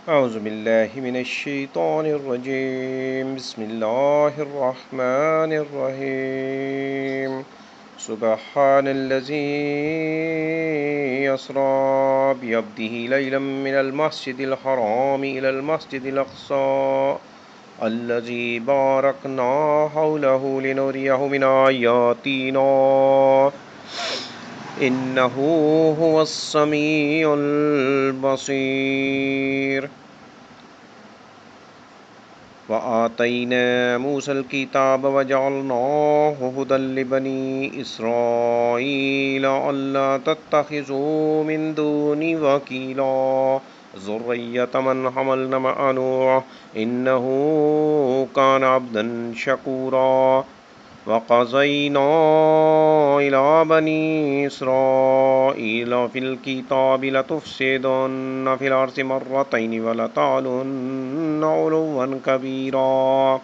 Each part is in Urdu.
أعوذ بالله من الشيطان الرجيم. بسم الله الرحمن الرحيم. سبحان الذي يسرى بعبده ليلا من المسجد الحرام إلى المسجد الأقصى الذي باركنا حوله لنريه من آياتنا إنه هو السميع البصير. وآتينا موسى الكتاب وجعلناه هدى لبني إسرائيل ألا تتخذوا من دوني وكيلا ذرية من حملنا مع نوح إنه كان عبدا شكورا. وقضينا إلى بني إسرائيل في الكتاب لتفسدن في الأرض مرتين ولتعلن علوا كبيرا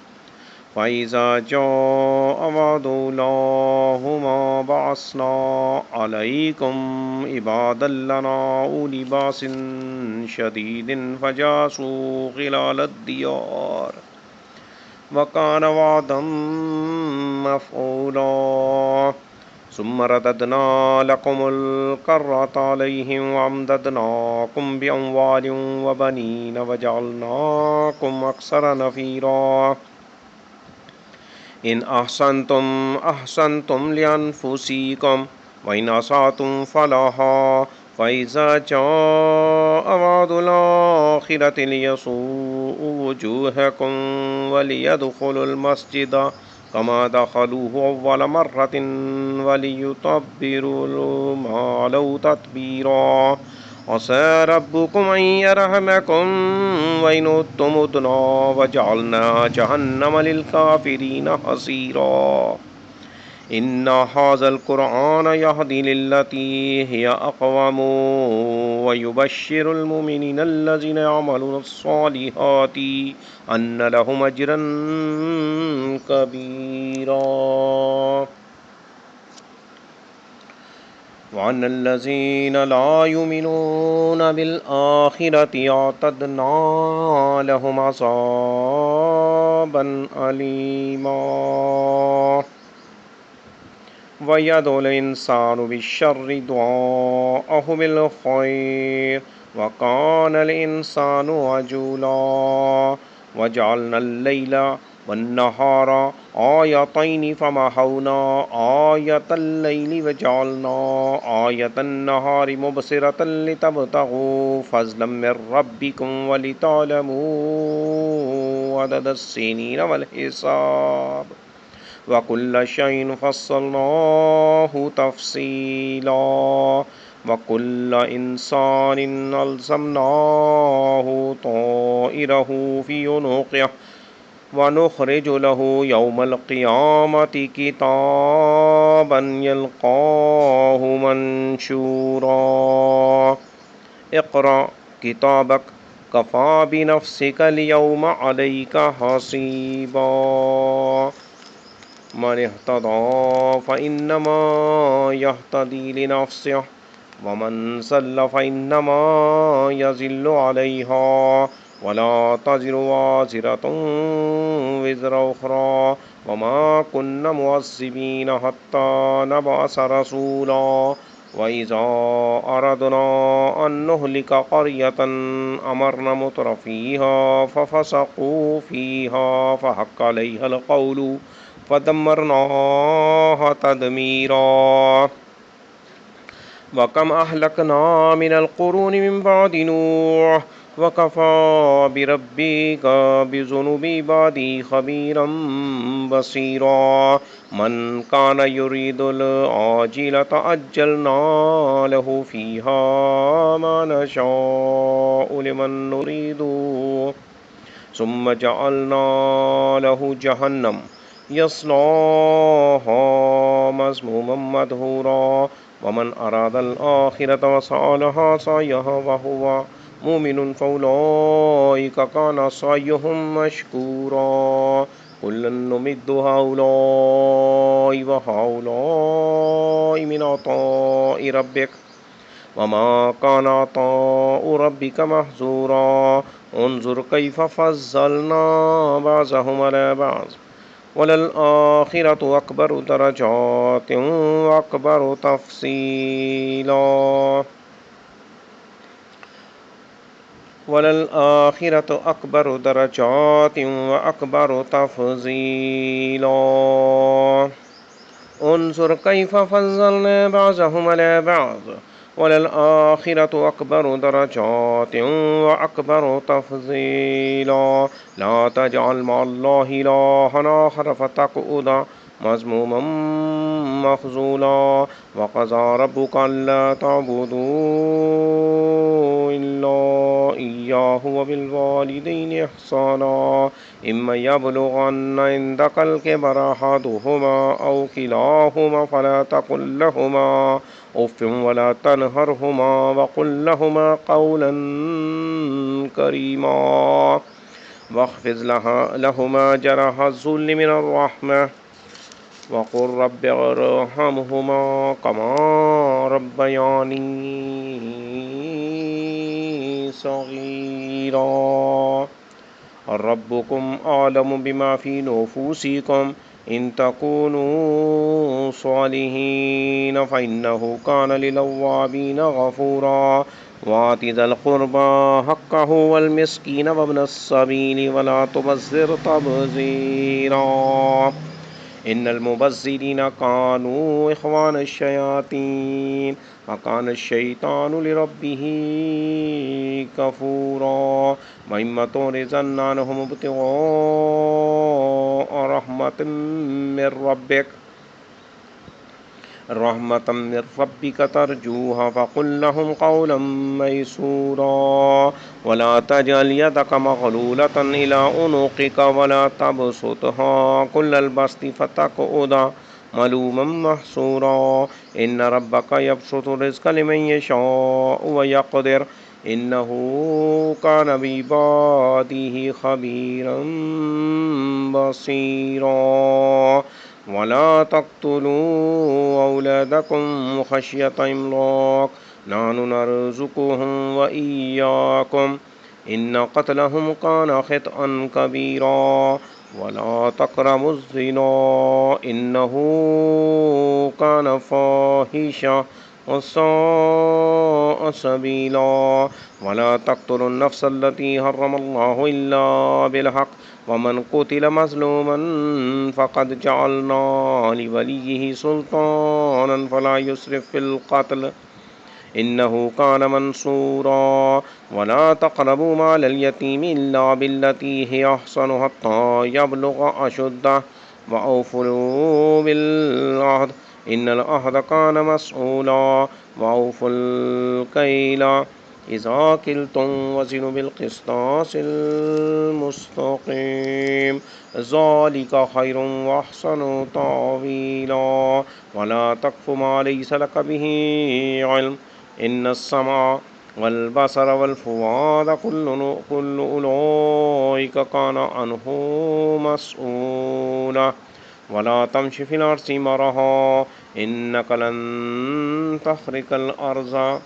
فإذا جاء وعد أولاهما بعثنا عليكم عبادا لنا أولي بأس شديد فجاسوا خلال الديار وكان وعدا مفعولا. ثم رددنا لكم الكرة عليهم وأمددناكم بأموال وبنين وجعلناكم أكثر نفيرا. إن أحسنتم أحسنتم لأنفسكم وإن أسأتم فلها فإذا جاء وعد الآخرة ليسوءوا وجوهكم وليدخلوا المسجد كما دخلوه أول مرة وليتبروا ما علوا تتبيرا. عسى ربكم أن يرحمكم وإن عدتم عدنا وجعلنا جهنم للكافرين حصيرا. إن هذا القرآن يهدي للتي هي أقوم ويبشر المؤمنين الذين يعملون الصالحات أن لهم أجرا كبيرا. وأن الذين لا يؤمنون بالآخرة أعتدنا لهم عذابا أليما. ويدعو الإنسان بالشر دعاءه بالخير وكان الإنسان عجولا. وجعلنا الليل والنهار آيتين فمحونا آية الليل وجعلنا آية النهار مبصرة لتبتغوا فضلا من ربكم ولتعلموا عدد السنين والحساب وكل شيء فصلناه تفصيلا. وكل إنسان ألزمناه طائره في عنقه ونخرج له يوم القيامة كتابا يلقاه منشورا. اقرأ كتابك كفى بنفسك اليوم عليك حسيبا. من اهتدى فإنما يهتدي لنفسه ومن ضل فإنما يضل عليها ولا تزر وازرة وزر أخرى وما كنا معذبين حتى نبعث رسولا. وإذا أردنا أن نهلك قرية أمرنا مترفيها ففسقوا فيها فحق عليها القول فدمرناها تدميرا. وكم أهلكنا من القرون من بعد نوح وكفى بربك بذنوب عباده خبيرا بصيرا. من كان يريد العاجلة عجلنا له فيها ما نشاء لمن نريد ثم جعلنا له جهنم يصلاها مذموما مدحورا. ومن أراد الآخرة وسعى لها سعيها وهو مؤمن فأولئك كان سعيهم مشكورا. كلا نمد هؤلاء وهؤلاء من عطاء ربك وما كان عطاء ربك محظورا انظر كيف فضلنا بعضهم على بعض وللآخرة أكبر درجات وأكبر تفصيلا وللآخرة أكبر درجات وأكبر تفضيلا انظر كيف فضلنا بعضهم على بعض وللآخرة أكبر درجات وأكبر تفضيلا لا تجعل مع الله إلها آخر فتقعد مذموما مخذولا وقضى ربك ألا تعبدوا إلا إياه وبالوالدين إحسانا إما يبلغن عندك الكبر أحدهما أو كلاهما فلا تقل لهما أف ولا تنهرهما وقل لهما قولا كريما واخفض لهما جناح الذل من الرحمة وقل رب ارحمهما كما ربياني صغيرا ربكم أعلم بما في نفوسكم إن تكونوا صالحين فإنه كان للأوابين غفورا وآت ذا القربى حقه والمسكين وابن السبيل ولا تبذر تبذيرا إن المبذرين كانوا إخوان الشياطين وكان الشيطان لربه كفورا وإما تعرضن عنهم ابتغاء رحمة من ربك ترجوها فقل لهم قولا ميسورا ولا تجعل يدك مغلولة إلى عنقك ولا تبسطها كل البسط فتقعد ملوما محسورا إن ربك يبسط الرزق لمن يشاء ويقدر إنه كان بعباده خبيرا بصيرا ولا تقتلوا أولادكم خشية إملاق نحن نرزقهم وإياكم إن قتلهم كان خطأ كبيرا ولا تقربوا الزنا إنه كان فاحشة وساء سبيلا ولا تقتلوا النفس التي حرم الله إلا بالحق ومن قتل مظلوما فقد جعلنا لوليه سلطانا فلا يسرف في القتل إنه كان منصورا ولا تقربوا مال اليتيم إلا بالتي هي أحسن حتى يبلغ أشده وأوفوا بالعهد إن العهد كان مسؤولا وأوفوا الكيل إذا كلتم وزنوا بالقسطاس المستقيم ذلك خير وأحسن تأويلا ولا تقف ما ليس لك به علم إن السمع والبصر والفؤاد كل أولئك كان عنه مسؤولا ولا تمش في الأرض مرحا إنك لن تخرق الأرض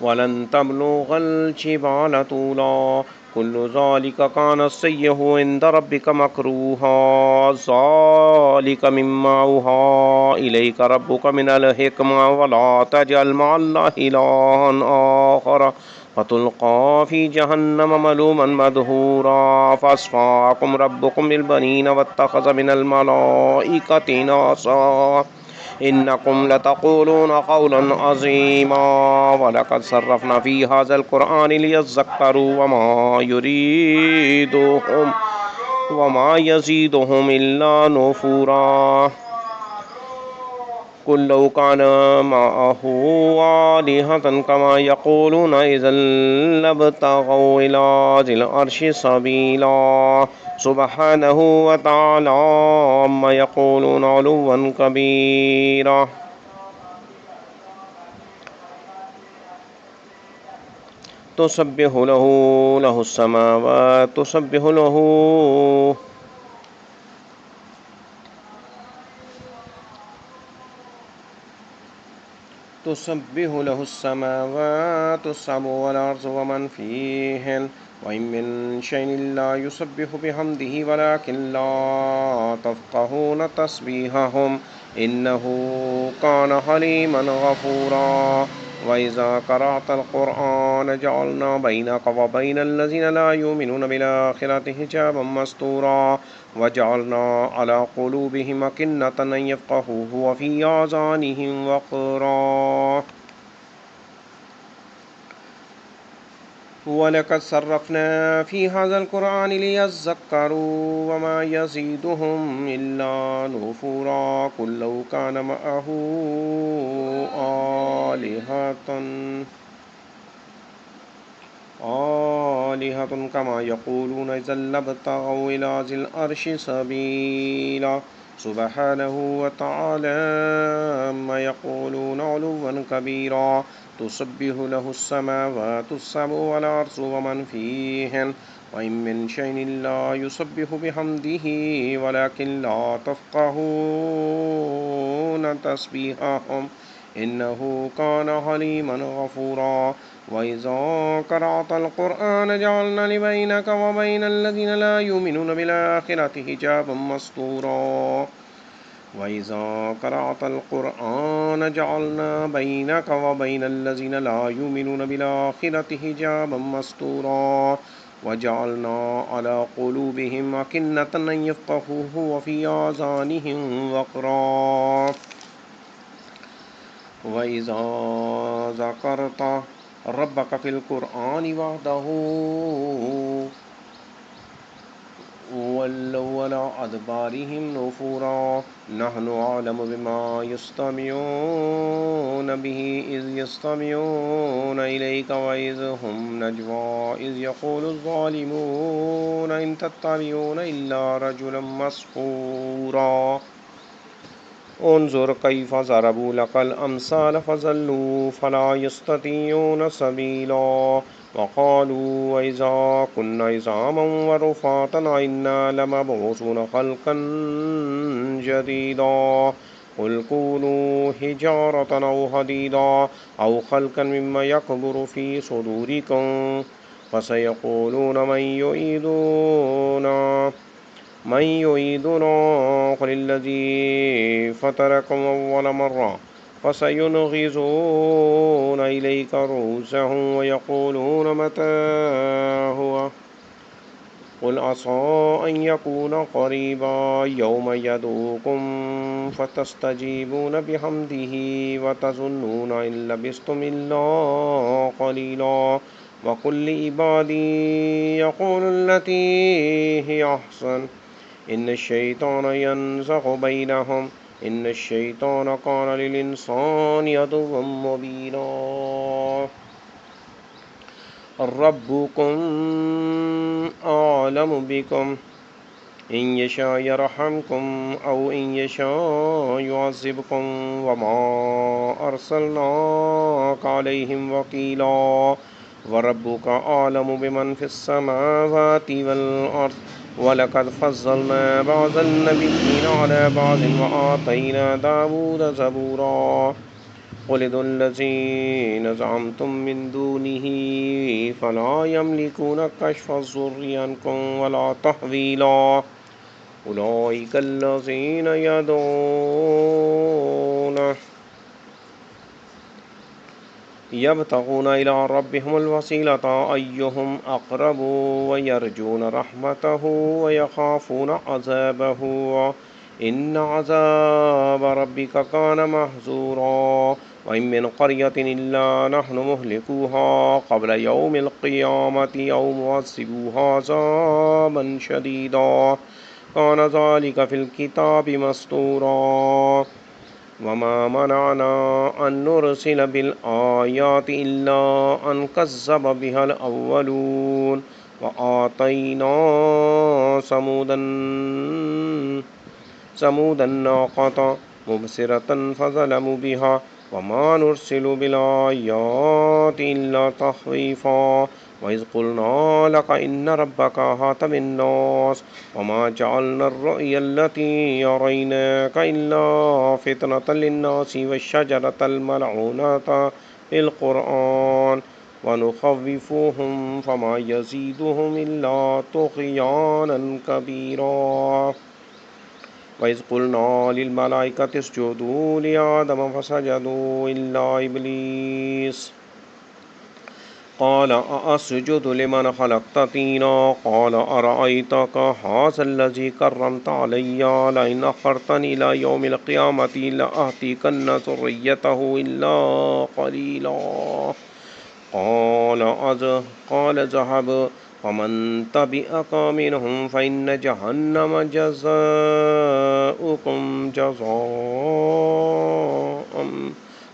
ولن تبلغ الجبال طولا كل ذلك كان سيئه عند ربك مكروها ذلك مما أوحى إليك ربك من الحكمة ولا تجعل مع الله إلها آخر فتلقى في جهنم ملوما مدحورا فاصفاكم ربكم بالبنين واتخذ من الملائكة إناثا إنكم لتقولون قولا عظيما ولقد صرفنا في هذا القرآن ليذكروا وما يزيدهم إلا نفورا قل لو كان معه آلهة كما يقولون إذا لابتغوا إلى ذي العرش سبيلا سبحانه وتعالى عما يقولون علوا كبيرا تسبح له السماوات تسبح له تسبح له السماوات السبع والأرض ومن فيهن وإن من شيء إلا يسبح بحمده ولكن لا تفقهون تسبيحهم إنه كان حليما غفورا وإذا قرأت القرآن جعلنا بينك وبين الذين لا يؤمنون بالآخرة حجابا مستورا وجعلنا على قلوبهم أكنة أن يفقهوه وفي آذانهم وقرا ولقد صرفنا في هذا القرآن ليذكروا وما يزيدهم إلا نفورا قل لو كان معه آلهة كما يقولون إذا لابتغوا إلى ذي العرش سبيلا سبحانه وتعالى ما يقولون علوا كبيرا تسبح له السماوات السبع والأرض ومن فيهن وإن من شيء إلا يسبح بحمده ولكن لا تفقهون تسبيحهم إنه كان حليما غفورا وإذا قرأت القرآن جعلنا بينك وبين الذين لا يؤمنون بالآخرة حجابا مستورا وإذا قرأت القرآن جعلنا بينك وبين الذين لا يؤمنون بالآخرة حجابا مستورا وجعلنا على قلوبهم أكنة أن يفقهوه وفي آذانهم وقرا وإذا ذكرت ربك في القرآن وحده ولوا على أدبارهم نفورا نحن أعلم بما يستمعون به إذ يستمعون إليك وإذ هم نجوى إذ يقول الظالمون إن تتبعون إلا رجلا مسحورا انظر كيف ضربوا لك الأمثال فضلوا فلا يستطيعون سبيلا وقالوا وإذا كنا عظاما ورفاتا إنا لمبعوثون خلقا جديدا قل كونوا حجارة أو حديدا أو خلقا مما يكبر في صدوركم فسيقولون من يعيدنا قل الذي فطركم أول مرة فسينغضون إليك رؤوسهم ويقولون متى هو قل عسى أن يكون قريبا يوم يدعوكم فتستجيبون بحمده وتظنون إن لبثتم إلا قليلا وقل لعبادي يقول التي هي أحسن إن الشيطان ينزغ بينهم إن الشيطان كان للإنسان عدوا مبينا ربكم أعلم بكم إن يشاء يرحمكم أو إن يشاء يعذبكم وما أرسلناك عليهم وكيلا وربك أعلم بمن في السماوات والأرض ولقد فضلنا بعض النبيين على بعض وآتينا داود زبورا قل ادعوا الذين زعمتم من دونه فلا يملكون كشف الضر عنكم ولا تحويلا أولئك الذين يبتغون إلى ربهم الوسيلة أيهم أقرب ويرجون رحمته ويخافون عذابه إن عذاب ربك كان محذورا وإن من قرية إلا نحن مهلكوها قبل يوم القيامة أو معذبوها عذابا شديدا كان ذلك في الكتاب مسطورا وما منعنا أن نرسل بالآيات إلا أن كذب بها الأولون وآتينا ثمود الناقة مبصرة فظلموا بها وما نرسل بالآيات إلا تخويفا وإذ قلنا لك إن ربك أحاط بالناس وما جعلنا الرؤيا التي أريناك إلا فتنة للناس والشجرة الملعونة في القرآن ونخوفهم فما يزيدهم إلا طغيانا كبيرا. وإذ قلنا للملائكة اسجدوا لآدم فسجدوا إلا إبليس قال أأسجد لمن خلقت طينا قال أرأيتك هذا الذي كرمت علي لئن أخرتني إلى يوم القيامة لأهتكن ذريته إلا قليلا قال اذهب فمن تبعك منهم فإن جهنم جزاؤكم جزاء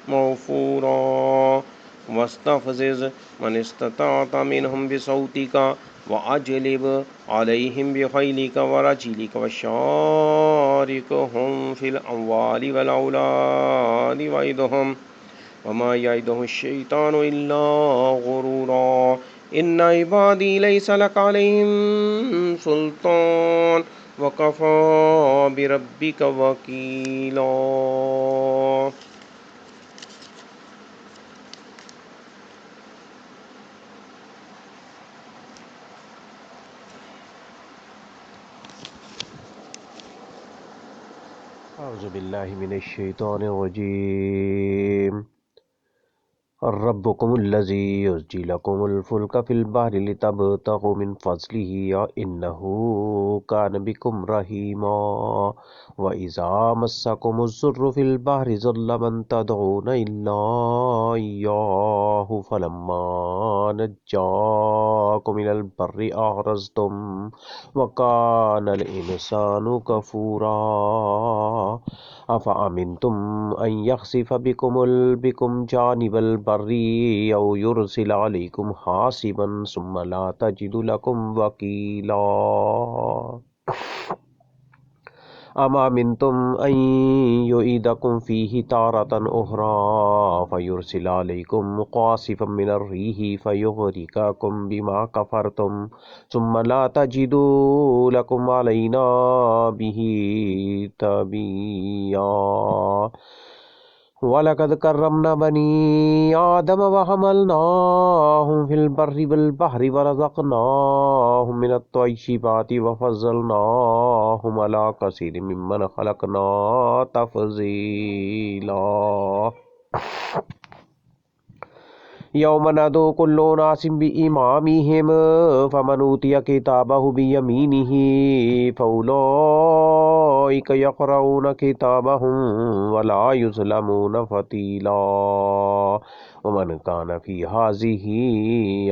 موفورا واستفزز من استطعت منهم بصوتك وأجلب عليهم بخيلك ورجلك وشاركهم في الأموال والأولاد وعدهم وما يعدهم الشيطان إلا غرورا إن عبادي ليس لك عليهم سلطان وكفى بربك وكيلا. أعوذ بالله من الشيطان الرجيم ربكم الذي يزجي لكم الفلك في البحر لتبتغوا من فضله إنه كان بكم رحيما وإذا مسكم الضر في البحر ضل من تدعون إلا إياه فلما نجاكم إلى البر أعرضتم وكان الإنسان كفورا أفأمنتم أن يخسف بكم جانب البر أو يرسل عليكم حاصبا ثم لا تجد لكم وكيلا أما أمنتم أن يعيدكم فيه تارة أخرى فيرسل عليكم قاصفا من الريح فيغرقكم بما كفرتم ثم لا تجدوا لكم علينا به تبيا وَلَقَدْ كَرَّمْنَا بَنِي آدَمَ وَحَمَلْنَاهُمْ فِي الْبَرِّ وَالْبَحْرِ وَرَزَقْنَاهُم مِّنَ الطَّيِّبَاتِ وَفَضَّلْنَاهُمْ عَلَىٰ كَثِيرٍ مِّمَّنْ خَلَقْنَا تَفْضِيلًا يوم ندعو كل أناس بإمامهم فمن أوتي كتابه بيمينه فأولئك يقرؤون كتابهم ولا يظلمون فتيلا ومن كان في هذه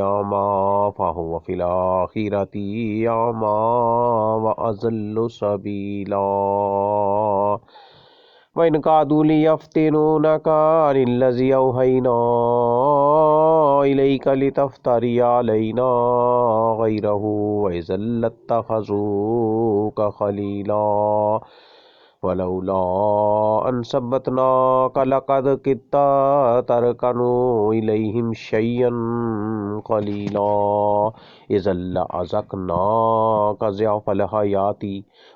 أعمى فهو في الآخرة أعمى وأضل سبيلا وَإِنْ كَادُوا لِيَفْتِنُونَكَ عَنِ الَّذِي أَوْحَيْنَا إِلَيْكَ لِتَفْتَرِيَ عَلَيْنَا غَيْرَهُ وَإِذًا لَاتَّخَذُوكَ خَلِيلًا وَلَوْلَا أَنْ ثَبَّتْنَاكَ لَقَدْ كِدتَّ تَرْكَنُ إِلَيْهِمْ شَيْئًا قَلِيلًا إِذًا لَأَذَقْنَاكَ ضِعْفَ الْحَيَاةِ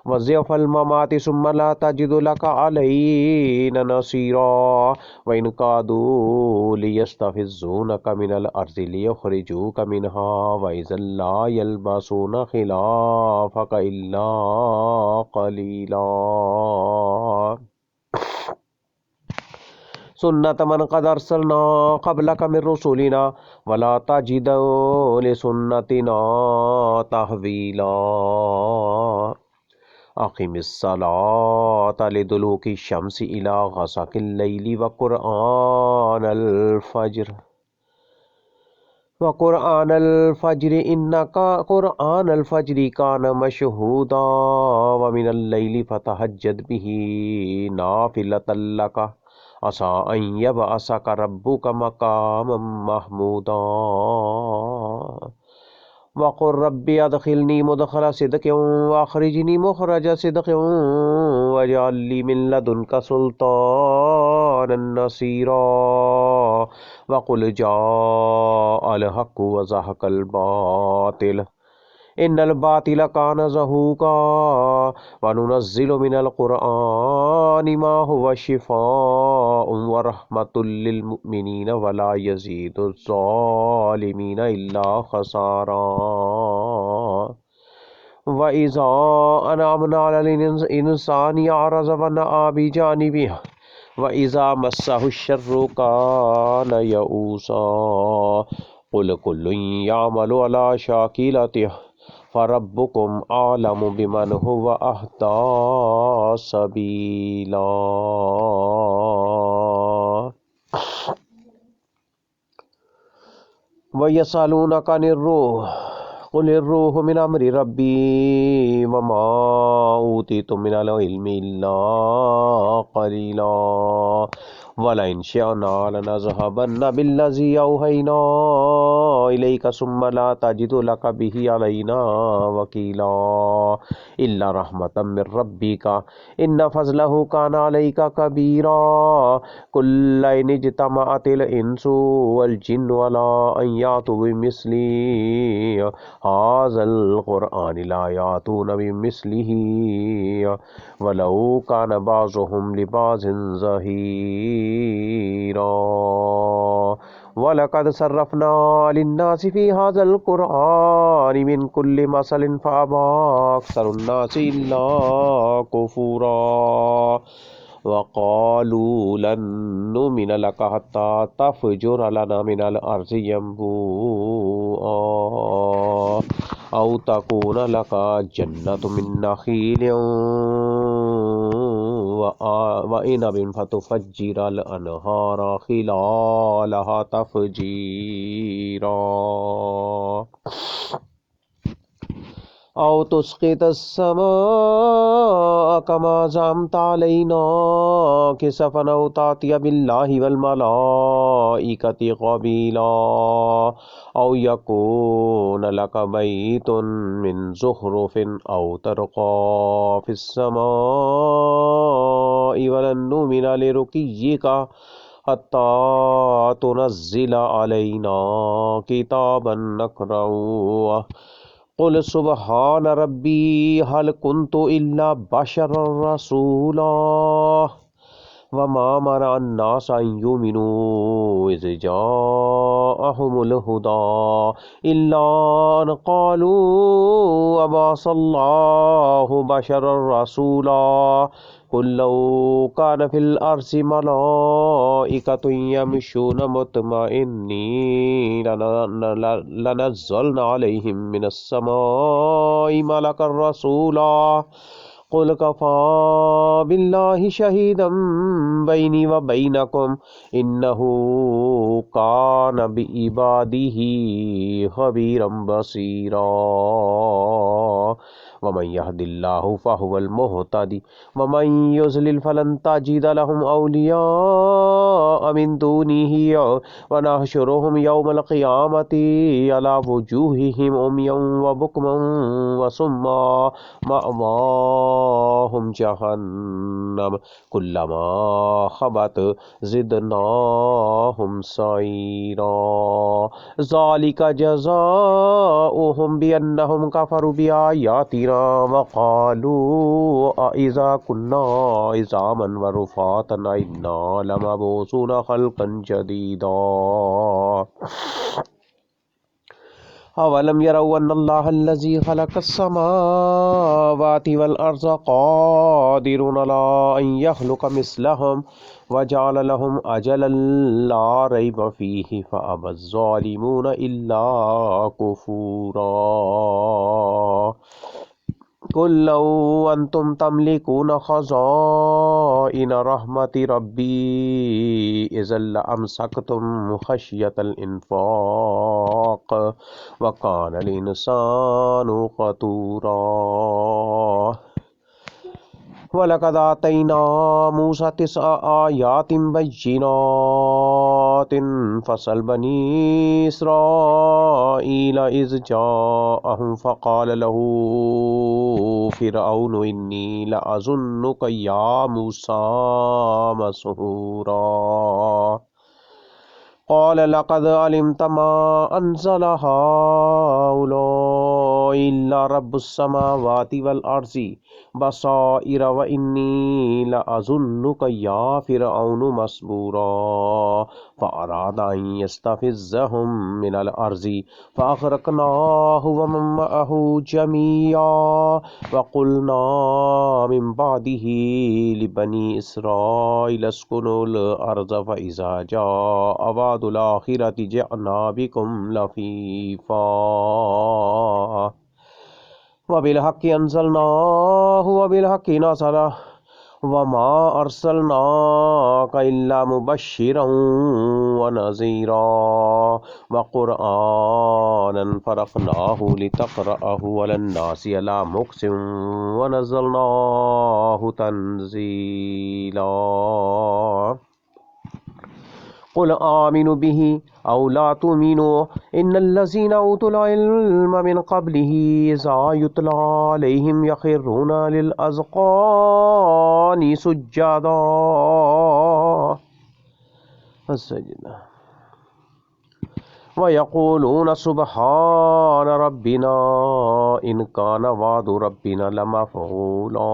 وضعف الممات ثم لا تجد لك علينا نصيرا وإن كادوا ليستفزونك من الأرض ليخرجوك منها وإذا لا يلبسون خلافك إلا قليلا سنة من قد أرسلنا قبلك من رسولنا ولا تجد لسنتنا تحويلا أقم الصلاة لدلوك الشمس إلى غسق الليل وقرآن الفجر إنك قرآن الفجر كان مشهودا ومن الليل فتهجد به نافلة لك عسى أن يبعثك ربك مقاما محمودا وقل رب ادخلنی مدخل صدق واخرجنی مخرج صدق واجعل لی من لدنک سلطانا نصیرا وقل جاء الحق وزهق الباطل ان الباطل کان زہوقا وننزل من القرآن ما هو شفاء ورحمۃ للمؤمنین ولا یزید الظالمین الا خسارا وَإِذَا أَنْعَمْنَا عَلَى الْإِنسَانِ أَعْرَضَ وَنَأَىٰ بِجَانِبِهِ وَإِذَا مَسَّهُ الشَّرُّ كَانَ يَئُوسًا قُلْ كُلٌّ يَعْمَلُ عَلَىٰ شَاكِلَتِهِ فَرَبُّكُمْ أَعْلَمُ بِمَنْ هُوَ أَهْدَىٰ سَبِيلًا وَيَسْأَلُونَكَ عَنِ الرُّوحِ قُلِ الرُّوحُ مِنْ أَمْرِ رَبِّي وَمَا أُوتِيتُم مِّنَ الْعِلْمِ إِلَّا قَلِيلًا وَلَئِن شِئْنَا لَنَذْهَبَنَّ بِالَّذِي أَوْحَيْنَا إِلَيْكَ ثُمَّ لَا تَجِدُ لَكَ بِهِ عَلَيْنَا وَكِيلًا إِلَّا رَحْمَةً مِّن رَّبِّكَ إِنَّ فَضْلَهُ كَانَ عَلَيْكَ كَبِيرًا قُل لَّئِنِ اجْتَمَعَتِ الْإِنسُ وَالْجِنُّ عَلَىٰ أَن يَأْتُوا بِمِثْلِ هَٰذَا الْقُرْآنِ لَا يَأْتُونَ بِمِثْلِهِ وَلَوْ كَانَ بَعْضُهُمْ لِبَعْضٍ ظَهِيرًا وَلَقَدْ صَرَّفْنَا لِلنَّاسِ فِي هَٰذَا الْقُرْآنِ مِنْ كُلِّ مَثَلٍ فَأَبَىٰ أَكْثَرُ النَّاسِ إِلَّا كُفُورًا وَقَالُوا لَن نُّؤْمِنَ لَكَ حَتَّىٰ تَفْجُرَ لَنَا مِنَ الْأَرْضِ يَنبُوعًا أَوْ تَكُونَ لَكَ جَنَّةٌ مِّن نَّخِيلٍ وَعِنَبٍ فَتُفَجِّرَ الْأَنْهَارَ خِلَالَهَا تَفْجِيرًا أَوْ تُسْقِطَ السَّمَاءَ كَمَا زَعَمْتَ عَلَيْنَا كِسَفًا أَوْ تَأْتِيَ بِاللَّهِ وَالْمَلَائِكَةِ قَبِيلًا أَوْ يَكُونَ لَكَ بَيْتٌ مِّن زُخْرُفٍ أَوْ تَرْقَىٰ فِي السَّمَاءِ وَلَن نُّؤْمِنَ لِرُقِيِّكَ حَتَّىٰ تُنَزِّلَ عَلَيْنَا كِتَابًا نَّقْرَؤُهُ قُلْ سُبْحَانَ رَبِّي هَلْ كُنتُ إِلَّا بَشَرًا رَّسُولًا وَمَا مَنَعَ النَّاسَ أَن يُؤْمِنُوا إِذْ جَاءَهُمُ الْهُدَىٰ إِلَّا أَن قَالُوا أَبَعَثَ اللَّهُ بَشَرًا رَّسُولًا قُل لَّوْ كَانَ فِي الْأَرْضِ مَلَائِكَةٌ يَمْشُونَ مُطْمَئِنِّينَ لَنَزَّلْنَا عَلَيْهِم مِّنَ السَّمَاءِ مَلَكًا رَّسُولًا قُلْ كَفَىٰ بِاللَّهِ شَهِيدًا بَيْنِي وَبَيْنَكُمْ إِنَّهُ كَانَ بِعِبَادِهِ خَبِيرًا بَصِيرًا وَمَن يَهْدِ اللَّهُ فَهُوَ الْمُهْتَدِ وَمَن يُضْلِلْ فَلَن تَجِدَ لَهُمْ أَوْلِيَاءَ مِن دُونِهِ وَنَحْشُرُهُمْ يَوْمَ الْقِيَامَةِ عَلَىٰ وُجُوهِهِمْ عُمْيًا وَبُكْمًا وَصُمًّا مَّأْوَاهُمْ جَهَنَّمُ كُلَّمَا خَبَتْ زِدْنَاهُمْ سَعِيرًا ذَٰلِكَ جَزَاؤُهُمْ بِأَنَّهُمْ كَفَرُوا بِآيَاتِنَا وَقَالُوا أَإِذَا كُنَّا عِظَامًا وَرُفَاتًا أَإِنَّا لَمَبْعُوثُونَ خَلْقًا جَدِيدًا أَوَلَمْ يَرَوْا أَنَّ اللَّهَ الَّذِي خَلَقَ السَّمَاوَاتِ وَالْأَرْضَ قَادِرٌ عَلَىٰ أَن يَخْلُقَ مِثْلَهُمْ وَجَعَلَ لَهُمْ أَجَلًا لَّا رَيْبَ فِيهِ فَأَبَى الظَّالِمُونَ إِلَّا كُفُورًا قُل لَّوْ أَنتُمْ تَمْلِكُونَ خَزَائِنَ رَحْمَةِ رَبِّي إِذًا لَّأَمْسَكْتُمْ خَشْيَةَ الْإِنفَاقِ وَكَانَ الْإِنسَانُ قَتُورًا وَلَقَدْ آتَيْنَا مُوسَى 9 آيَاتٍ بَيِّنَاتٍ فَاسْأَلْ بَنِي إِسْرَائِيلَ إِذْ جَاءَهُمْ فَقَالَ لَهُ فِرْعَوْنُ إِنِّي لَأَظُنُّكَ يَا مُوسَى مَسْحُورًا قال لقد علمت ما أنزل هؤلاء إلا رب السماوات والأرض بصائر وإني لأظنك يا فرعون مسبورا فأراد أن يستفزهم من الأرض فأغرقناه ومن معه جميعا وقلنا من بعده لبني إسرائيل اسكنوا الأرض فإذا جاء وعد الآخرة جئنا بكم لفيفا وبالحق أنزلناه وبالحق نزل وما أرسلناك إلا مبشرا ونذيرا وقرآنا فرقناه لتقرأه على الناس على مكث ونزلناه تنزيلا قل آمنوا به أو لا تؤمنوا إن الذين أوتوا العلم من قبله إذا يتلى عليهم يخرون للأذقان سجدا ويقولون سبحان ربنا إن كان وعد ربنا لمفعولا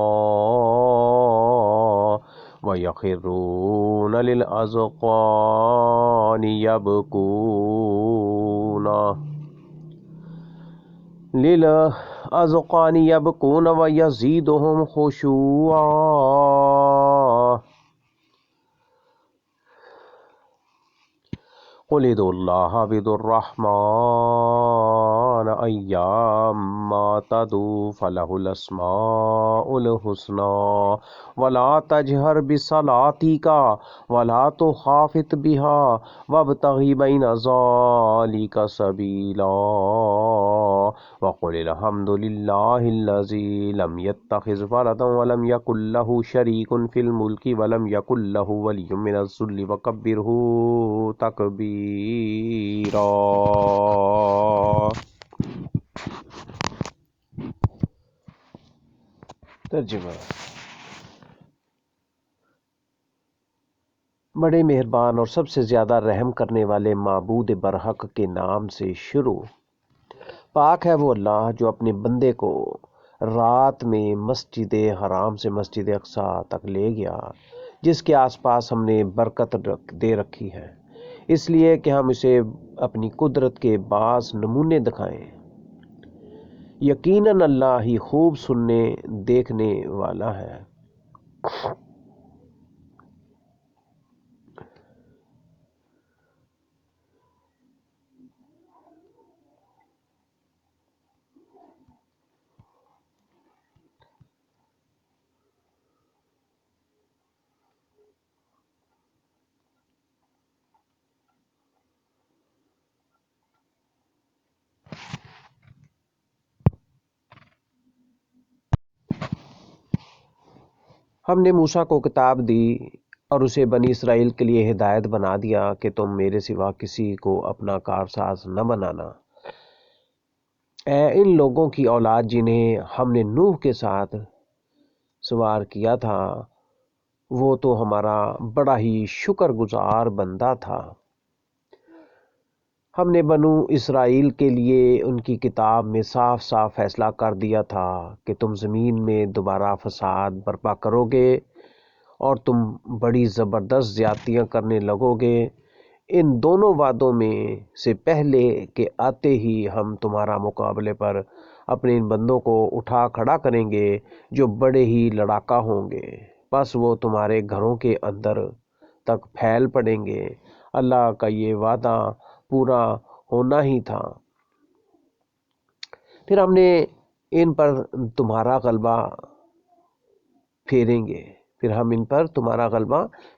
ويخرون للأذقان يبكون ويزيدهم خشوعا قل ادعوا الله بدعوا الرحمن أيما تدعوا فله الأسماء الحسنى ولا تجهر بصلاتك ولا تخافت بها وابتغ بين ذلك سبيلا وقل الحمد لله الذي لم يتخذ ولدا ولم يكن له شريك في الملك ولم يكن له ولي من الذل وكبره تكبيرا ترجمہ بڑے مہربان اور سب سے زیادہ رحم کرنے والے معبود برحق کے نام سے شروع۔ پاک ہے وہ اللہ جو اپنے بندے کو رات میں مسجد حرام سے مسجد اقصی تک لے گیا، جس کے آس پاس ہم نے برکت دے رکھی ہے، اس لیے کہ ہم اسے اپنی قدرت کے بعض نمونے دکھائیں۔ یقیناً اللہ ہی خوب سننے دیکھنے والا ہے۔ ہم نے موسیٰ کو کتاب دی اور اسے بنی اسرائیل کے لیے ہدایت بنا دیا کہ تم میرے سوا کسی کو اپنا کارساز نہ بنانا۔ اے ان لوگوں کی اولاد جنہیں ہم نے نوح کے ساتھ سوار کیا تھا، وہ تو ہمارا بڑا ہی شکر گزار بندہ تھا۔ ہم نے بنو اسرائیل کے لیے ان کی کتاب میں صاف صاف فیصلہ کر دیا تھا کہ تم زمین میں دوبارہ فساد برپا کرو گے اور تم بڑی زبردست زیادتیاں کرنے لگو گے۔ ان دونوں وعدوں میں سے پہلے کہ آتے ہی ہم تمہارا مقابلے پر اپنے ان بندوں کو اٹھا کھڑا کریں گے جو بڑے ہی لڑاکا ہوں گے، بس وہ تمہارے گھروں کے اندر تک پھیل پڑیں گے۔ اللہ کا یہ وعدہ پورا ہونا ہی تھا۔ پھر ہم نے ان پر تمہارا غلبہ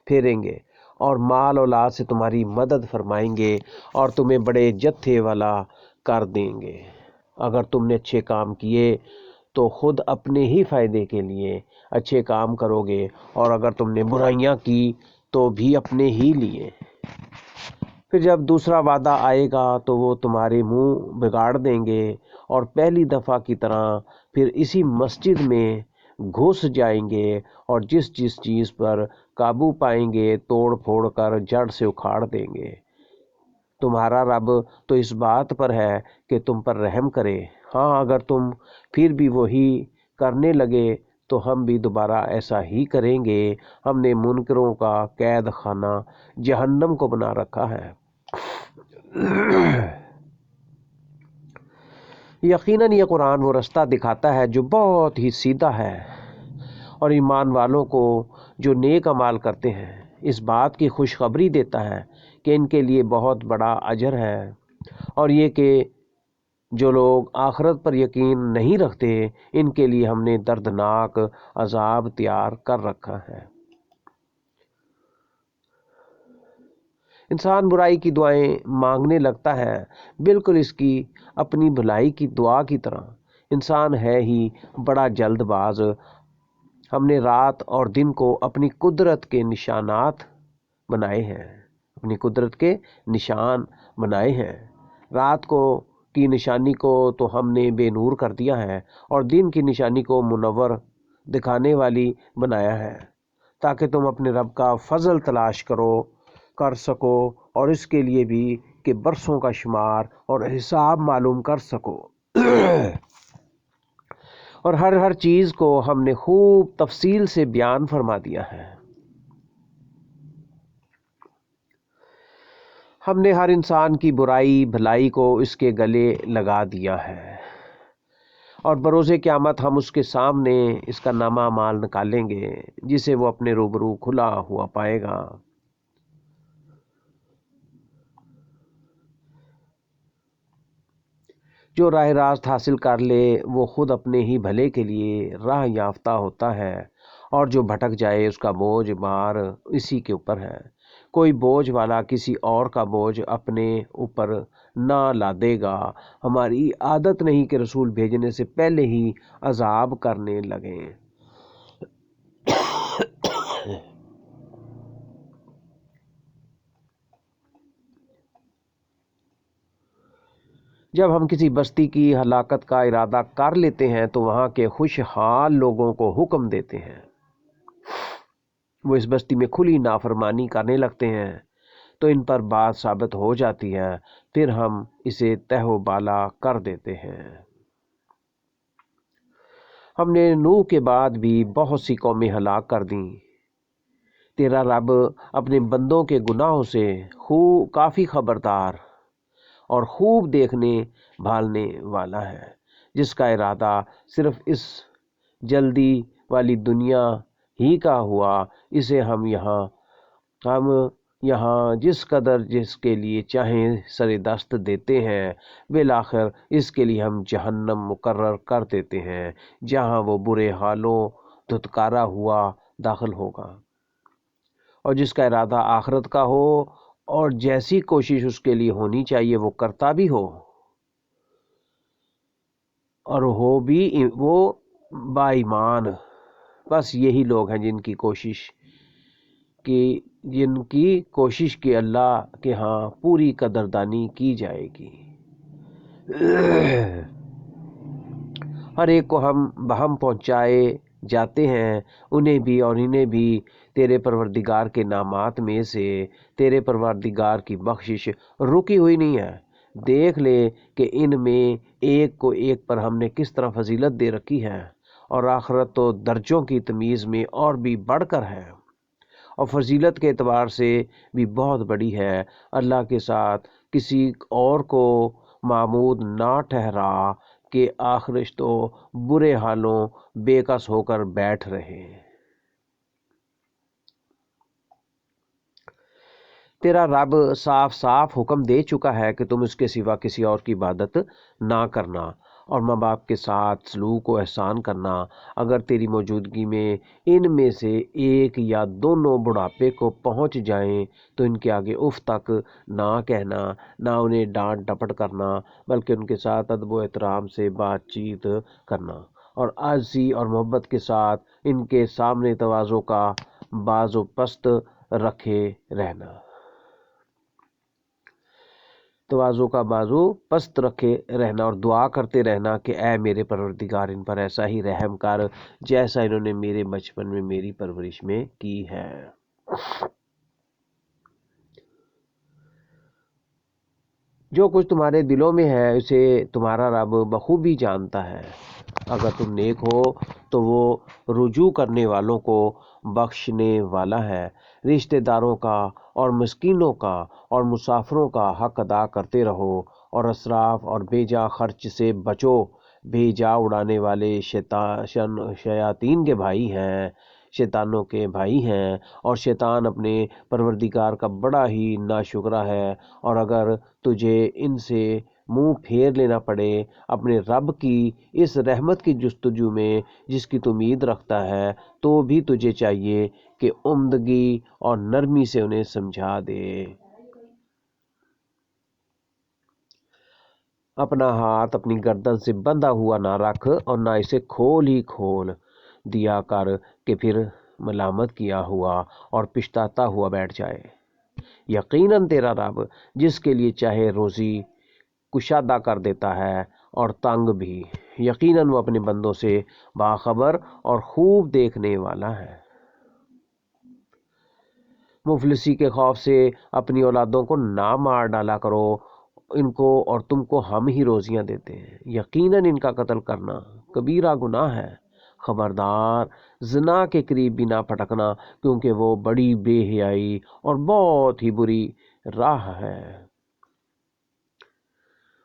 پھیریں گے اور مال اولاد سے تمہاری مدد فرمائیں گے اور تمہیں بڑے جتھے والا کر دیں گے۔ اگر تم نے اچھے کام کیے تو خود اپنے ہی فائدے کے لیے اچھے کام کرو گے، اور اگر تم نے برائیاں کی تو بھی اپنے ہی لیے۔ پھر جب دوسرا وعدہ آئے گا تو وہ تمہارے منہ بگاڑ دیں گے، اور پہلی دفعہ کی طرح پھر اسی مسجد میں گھس جائیں گے، اور جس چیز پر قابو پائیں گے توڑ پھوڑ کر جڑ سے اکھاڑ دیں گے۔ تمہارا رب تو اس بات پر ہے کہ تم پر رحم کرے۔ ہاں، اگر تم پھر بھی وہی کرنے لگے تو ہم بھی دوبارہ ایسا ہی کریں گے۔ ہم نے منکروں کا قید خانہ جہنم کو بنا رکھا ہے۔ یقیناً یہ قرآن وہ رستہ دکھاتا ہے جو بہت ہی سیدھا ہے، اور ایمان والوں کو جو نیک اعمال کرتے ہیں اس بات کی خوشخبری دیتا ہے کہ ان کے لیے بہت بڑا اجر ہے، اور یہ کہ جو لوگ آخرت پر یقین نہیں رکھتے ان کے لیے ہم نے دردناک عذاب تیار کر رکھا ہے۔ انسان برائی کی دعائیں مانگنے لگتا ہے، بالکل اس کی اپنی بھلائی کی دعا کی طرح۔ انسان ہے ہی بڑا جلد باز۔ ہم نے رات اور دن کو اپنی قدرت کے نشانات بنائے ہیں، اپنی قدرت کے نشان بنائے ہیں۔ رات کو کی نشانی کو تو ہم نے بے نور کر دیا ہے، اور دن کی نشانی کو منور دکھانے والی بنایا ہے، تاکہ تم اپنے رب کا فضل تلاش کر سکو، اور اس کے لیے بھی کہ برسوں کا شمار اور حساب معلوم کر سکو۔ اور ہر چیز کو ہم نے خوب تفصیل سے بیان فرما دیا ہے۔ ہم نے ہر انسان کی برائی بھلائی کو اس کے گلے لگا دیا ہے، اور بروز قیامت ہم اس کے سامنے اس کا نامہ اعمال نکالیں گے، جسے وہ اپنے روبرو کھلا ہوا پائے گا۔ جو راہ راست حاصل کر لے وہ خود اپنے ہی بھلے کے لیے راہ یافتہ ہوتا ہے، اور جو بھٹک جائے اس کا بوجھ بار اسی کے اوپر ہے۔ کوئی بوجھ والا کسی اور کا بوجھ اپنے اوپر نہ لادے گا۔ ہماری عادت نہیں کہ رسول بھیجنے سے پہلے ہی عذاب کرنے لگیں۔ جب ہم کسی بستی کی ہلاکت کا ارادہ کر لیتے ہیں تو وہاں کے خوشحال لوگوں کو حکم دیتے ہیں، وہ اس بستی میں کھلی نافرمانی کرنے لگتے ہیں، تو ان پر بات ثابت ہو جاتی ہے، پھر ہم اسے تہ و بالا کر دیتے ہیں۔ ہم نے نوح کے بعد بھی بہت سی قومیں ہلاک کر دیں۔ تیرا رب اپنے بندوں کے گناہوں سے کافی خبردار اور خوب دیکھنے بھالنے والا ہے۔ جس کا ارادہ صرف اس جلدی والی دنیا ہی کا ہوا، اسے ہم یہاں جس قدر جس کے لیے چاہیں سر دست دیتے ہیں، بالآخر اس کے لیے ہم جہنم مقرر کر دیتے ہیں، جہاں وہ برے حالوں دھتکارا ہوا داخل ہوگا۔ اور جس کا ارادہ آخرت کا ہو اور جیسی کوشش اس کے لیے ہونی چاہیے وہ کرتا بھی ہو، اور ہو بھی وہ با ایمان، بس یہی لوگ ہیں جن کی کوشش کی اللہ کے ہاں پوری قدردانی کی جائے گی۔ ہر ایک کو ہم بہم پہنچائے جاتے ہیں، انہیں بھی اور انہیں بھی تیرے پروردگار کے نامات میں سے۔ تیرے پروردگار کی بخشش رکی ہوئی نہیں ہے۔ دیکھ لے کہ ان میں ایک کو ایک پر ہم نے کس طرح فضیلت دے رکھی ہے، اور آخرت تو درجوں کی تمیز میں اور بھی بڑھ کر ہے، اور فضیلت کے اعتبار سے بھی بہت بڑی ہے۔ اللہ کے ساتھ کسی اور کو معبود نہ ٹھہرا کہ آخرش تو برے حالوں بے کس ہو کر بیٹھ رہے۔ تیرا رب صاف صاف حکم دے چکا ہے کہ تم اس کے سوا کسی اور کی عبادت نہ کرنا، اور ماں باپ کے ساتھ سلوک و احسان کرنا۔ اگر تیری موجودگی میں ان میں سے ایک یا دونوں بڑھاپے کو پہنچ جائیں تو ان کے آگے اف تک نہ کہنا، نہ انہیں ڈانٹ ڈپٹ کرنا، بلکہ ان کے ساتھ ادب و احترام سے بات چیت کرنا، اور عاجزی اور محبت کے ساتھ ان کے سامنے تواضع کا بازو پست رکھے رہنا، تواضع کا بازو پست رکھے رہنا اور دعا کرتے رہنا کہ اے میرے پروردگار ان پر ایسا ہی رحم کر جیسا انہوں نے میرے بچپن میں میری پرورش میں کی ہے۔ جو کچھ تمہارے دلوں میں ہے اسے تمہارا رب بخوبی جانتا ہے۔ اگر تم نیک ہو تو وہ رجوع کرنے والوں کو بخشنے والا ہے۔ رشتہ داروں کا اور مسکینوں کا اور مسافروں کا حق ادا کرتے رہو اور اسراف اور بے جا خرچ سے بچو۔ بے جا اڑانے والے شیاطین کے بھائی ہیں، شیطانوں کے بھائی ہیں، اور شیطان اپنے پروردگار کا بڑا ہی ناشکرا ہے۔ اور اگر تجھے ان سے منہ پھیر لینا پڑے اپنے رب کی اس رحمت کی جستجو میں جس کی تو امید رکھتا ہے، تو بھی تجھے چاہیے کہ عمدگی اور نرمی سے انہیں سمجھا دے۔ اپنا ہاتھ اپنی گردن سے بندھا ہوا نہ رکھ اور نہ اسے کھول دیا کر کہ پھر ملامت کیا ہوا اور پچھتاتا ہوا بیٹھ جائے۔ یقیناً تیرا رب جس کے لیے چاہے روزی کشادہ کر دیتا ہے اور تنگ بھی، یقیناً وہ اپنے بندوں سے باخبر اور خوب دیکھنے والا ہے۔ مفلسی کے خوف سے اپنی اولادوں کو نہ مار ڈالا کرو، ان کو اور تم کو ہم ہی روزیاں دیتے ہیں، یقیناً ان کا قتل کرنا کبیرہ گناہ ہے۔ خبردار، زنا کے قریب بھی نہ پھٹکنا کیونکہ وہ بڑی بے حیائی اور بہت ہی بری راہ ہے۔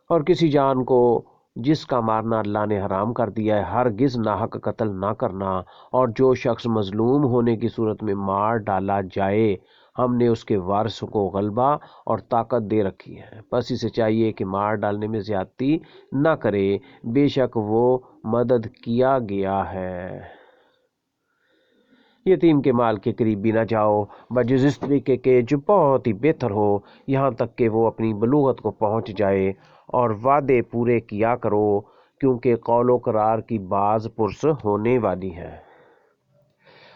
اور کسی جان کو جس کا مارنا اللہ نے حرام کر دیا ہے ہرگز ناحق قتل نہ کرنا، اور جو شخص مظلوم ہونے کی صورت میں مار ڈالا جائے ہم نے اس کے وارث کو غلبہ اور طاقت دے رکھی ہے، بس اسے چاہیے کہ مار ڈالنے میں زیادتی نہ کرے، بے شک وہ مدد کیا گیا ہے۔ یتیم کے مال کے قریب بھی نہ جاؤ بجز اس طریقے کے جو بہت ہی بہتر ہو، یہاں تک کہ وہ اپنی بلوغت کو پہنچ جائے، اور وعدے پورے کیا کرو کیونکہ قول و قرار کی باز پرس ہونے والی ہے۔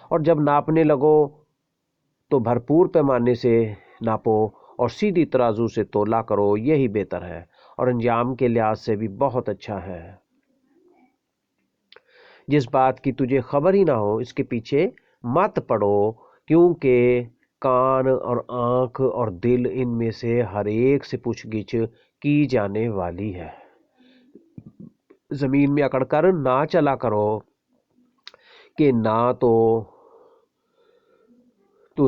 اور جب ناپنے لگو تو بھرپور پیمانے سے ناپو اور سیدھی ترازو سے تولا کرو، یہی بہتر ہے اور انجام کے لحاظ سے بھی بہت اچھا ہے۔ جس بات کی تجھے خبر ہی نہ ہو اس کے پیچھے مت پڑو، کیونکہ کان اور آنکھ اور دل ان میں سے ہر ایک سے پوچھ گچھ کی جانے والی ہے۔ زمین میں اکڑ کر نہ چلا کرو کہ نہ تو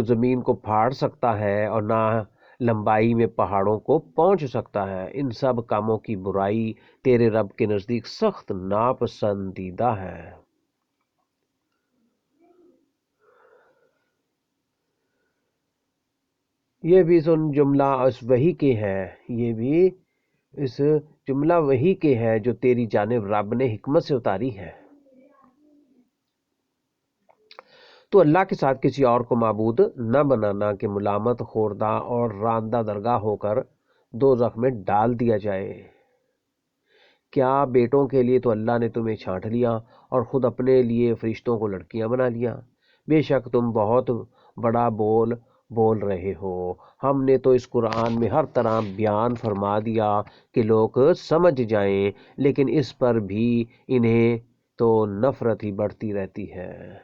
زمین کو پھاڑ سکتا ہے اور نہ لمبائی میں پہاڑوں کو پہنچ سکتا ہے۔ ان سب کاموں کی برائی تیرے رب کے نزدیک سخت ناپسندیدہ ہے۔ یہ بھی اس جملہ وحی کے ہے جو تیری جانب رب نے حکمت سے اتاری ہے۔ تو اللہ کے ساتھ کسی اور کو معبود نہ بنانا کہ ملامت خوردہ اور راندہ درگاہ ہو کر دوزخ میں ڈال دیا جائے۔ کیا بیٹوں کے لیے تو اللہ نے تمہیں چھانٹ لیا اور خود اپنے لیے فرشتوں کو لڑکیاں بنا لیا؟ بے شک تم بہت بڑا بول رہے ہو۔ ہم نے تو اس قرآن میں ہر طرح بیان فرما دیا کہ لوگ سمجھ جائیں، لیکن اس پر بھی انہیں تو نفرت ہی بڑھتی رہتی ہے۔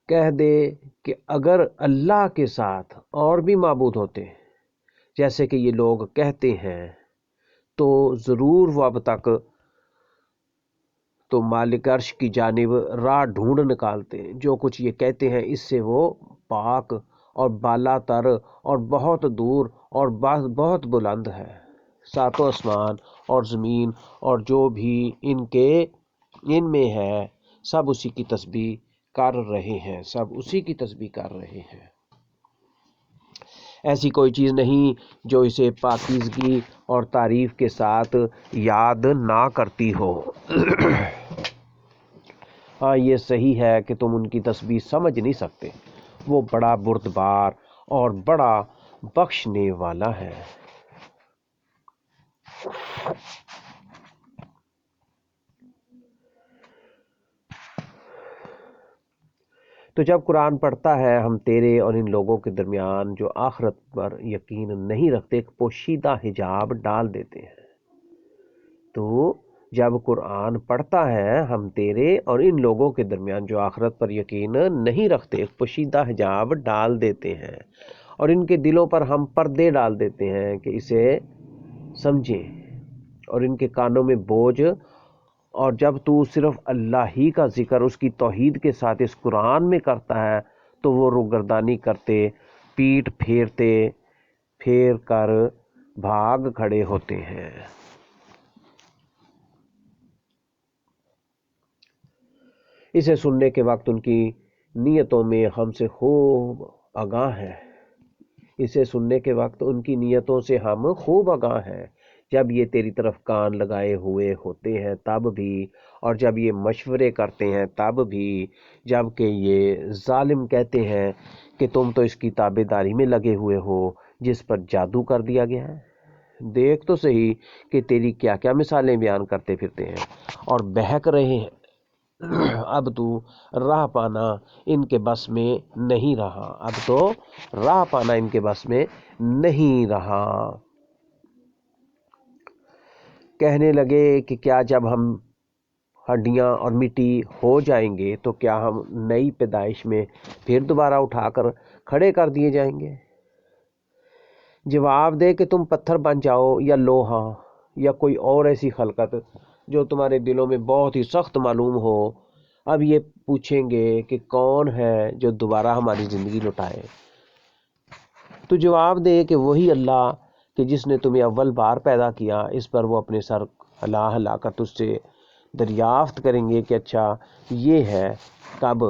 کہہ دے کہ اگر اللہ کے ساتھ اور بھی معبود ہوتے جیسے کہ یہ لوگ کہتے ہیں تو ضرور وہ اب تک تو مالک عرش کی جانب راہ ڈھونڈ نکالتے۔ جو کچھ یہ کہتے ہیں اس سے وہ پاک اور بالا تر اور بہت دور اور بہت بلند ہے۔ ساتوں آسمان اور زمین اور جو بھی ان میں ہے سب اسی کی تسبیح کر رہے ہیں۔ ایسی کوئی چیز نہیں جو اسے پاکیزگی اور تعریف کے ساتھ یاد نہ کرتی ہو۔ ہاں یہ صحیح ہے کہ تم ان کی تسبیح سمجھ نہیں سکتے، وہ بڑا بردبار اور بڑا بخشنے والا ہے۔ تو جب قرآن پڑھتا ہے ہم تیرے اور ان لوگوں کے درمیان جو آخرت پر یقین نہیں رکھتے ایک پوشیدہ حجاب ڈال دیتے ہیں۔ تو جب قرآن پڑھتا ہے ہم تیرے اور ان لوگوں کے درمیان جو آخرت پر یقین نہیں رکھتے ایک پوشیدہ حجاب ڈال دیتے ہیں، اور ان کے دلوں پر ہم پردے ڈال دیتے ہیں کہ اسے سمجھیں، اور ان کے کانوں میں بوجھ، اور جب تو صرف اللہ ہی کا ذکر اس کی توحید کے ساتھ اس قرآن میں کرتا ہے تو وہ روگردانی کرتے، پیٹ پھیر کر بھاگ کھڑے ہوتے ہیں۔ اسے سننے کے وقت ان کی نیتوں میں ہم سے خوب آگاہ ہے، اسے سننے کے وقت ان کی نیتوں سے ہم خوب آگاہ ہیں، جب یہ تیری طرف کان لگائے ہوئے ہوتے ہیں تب بھی، اور جب یہ مشورے کرتے ہیں تب بھی، جب کہ یہ ظالم کہتے ہیں کہ تم تو اس کی تابع داری میں لگے ہوئے ہو جس پر جادو کر دیا گیا ہے۔ دیکھ تو صحیح کہ تیری کیا کیا مثالیں بیان کرتے پھرتے ہیں اور بہک رہے ہیں۔ اب تو راہ پانا ان کے بس میں نہیں رہا، اب تو راہ پانا ان کے بس میں نہیں رہا۔ کہنے لگے کہ کیا جب ہم ہڈیاں اور مٹی ہو جائیں گے تو کیا ہم نئی پیدائش میں پھر دوبارہ اٹھا کر کھڑے کر دیے جائیں گے؟ جواب دے کہ تم پتھر بن جاؤ یا لوہا یا کوئی اور ایسی خلقت جو تمہارے دلوں میں بہت ہی سخت معلوم ہو۔ اب یہ پوچھیں گے کہ کون ہے جو دوبارہ ہماری زندگی لوٹائے؟ تو جواب دے کہ وہی اللہ کہ جس نے تمہیں اول بار پیدا کیا۔ اس پر وہ اپنے سر ہلا ہلا کر تجھ سے دریافت کریں گے کہ اچھا یہ ہے کب؟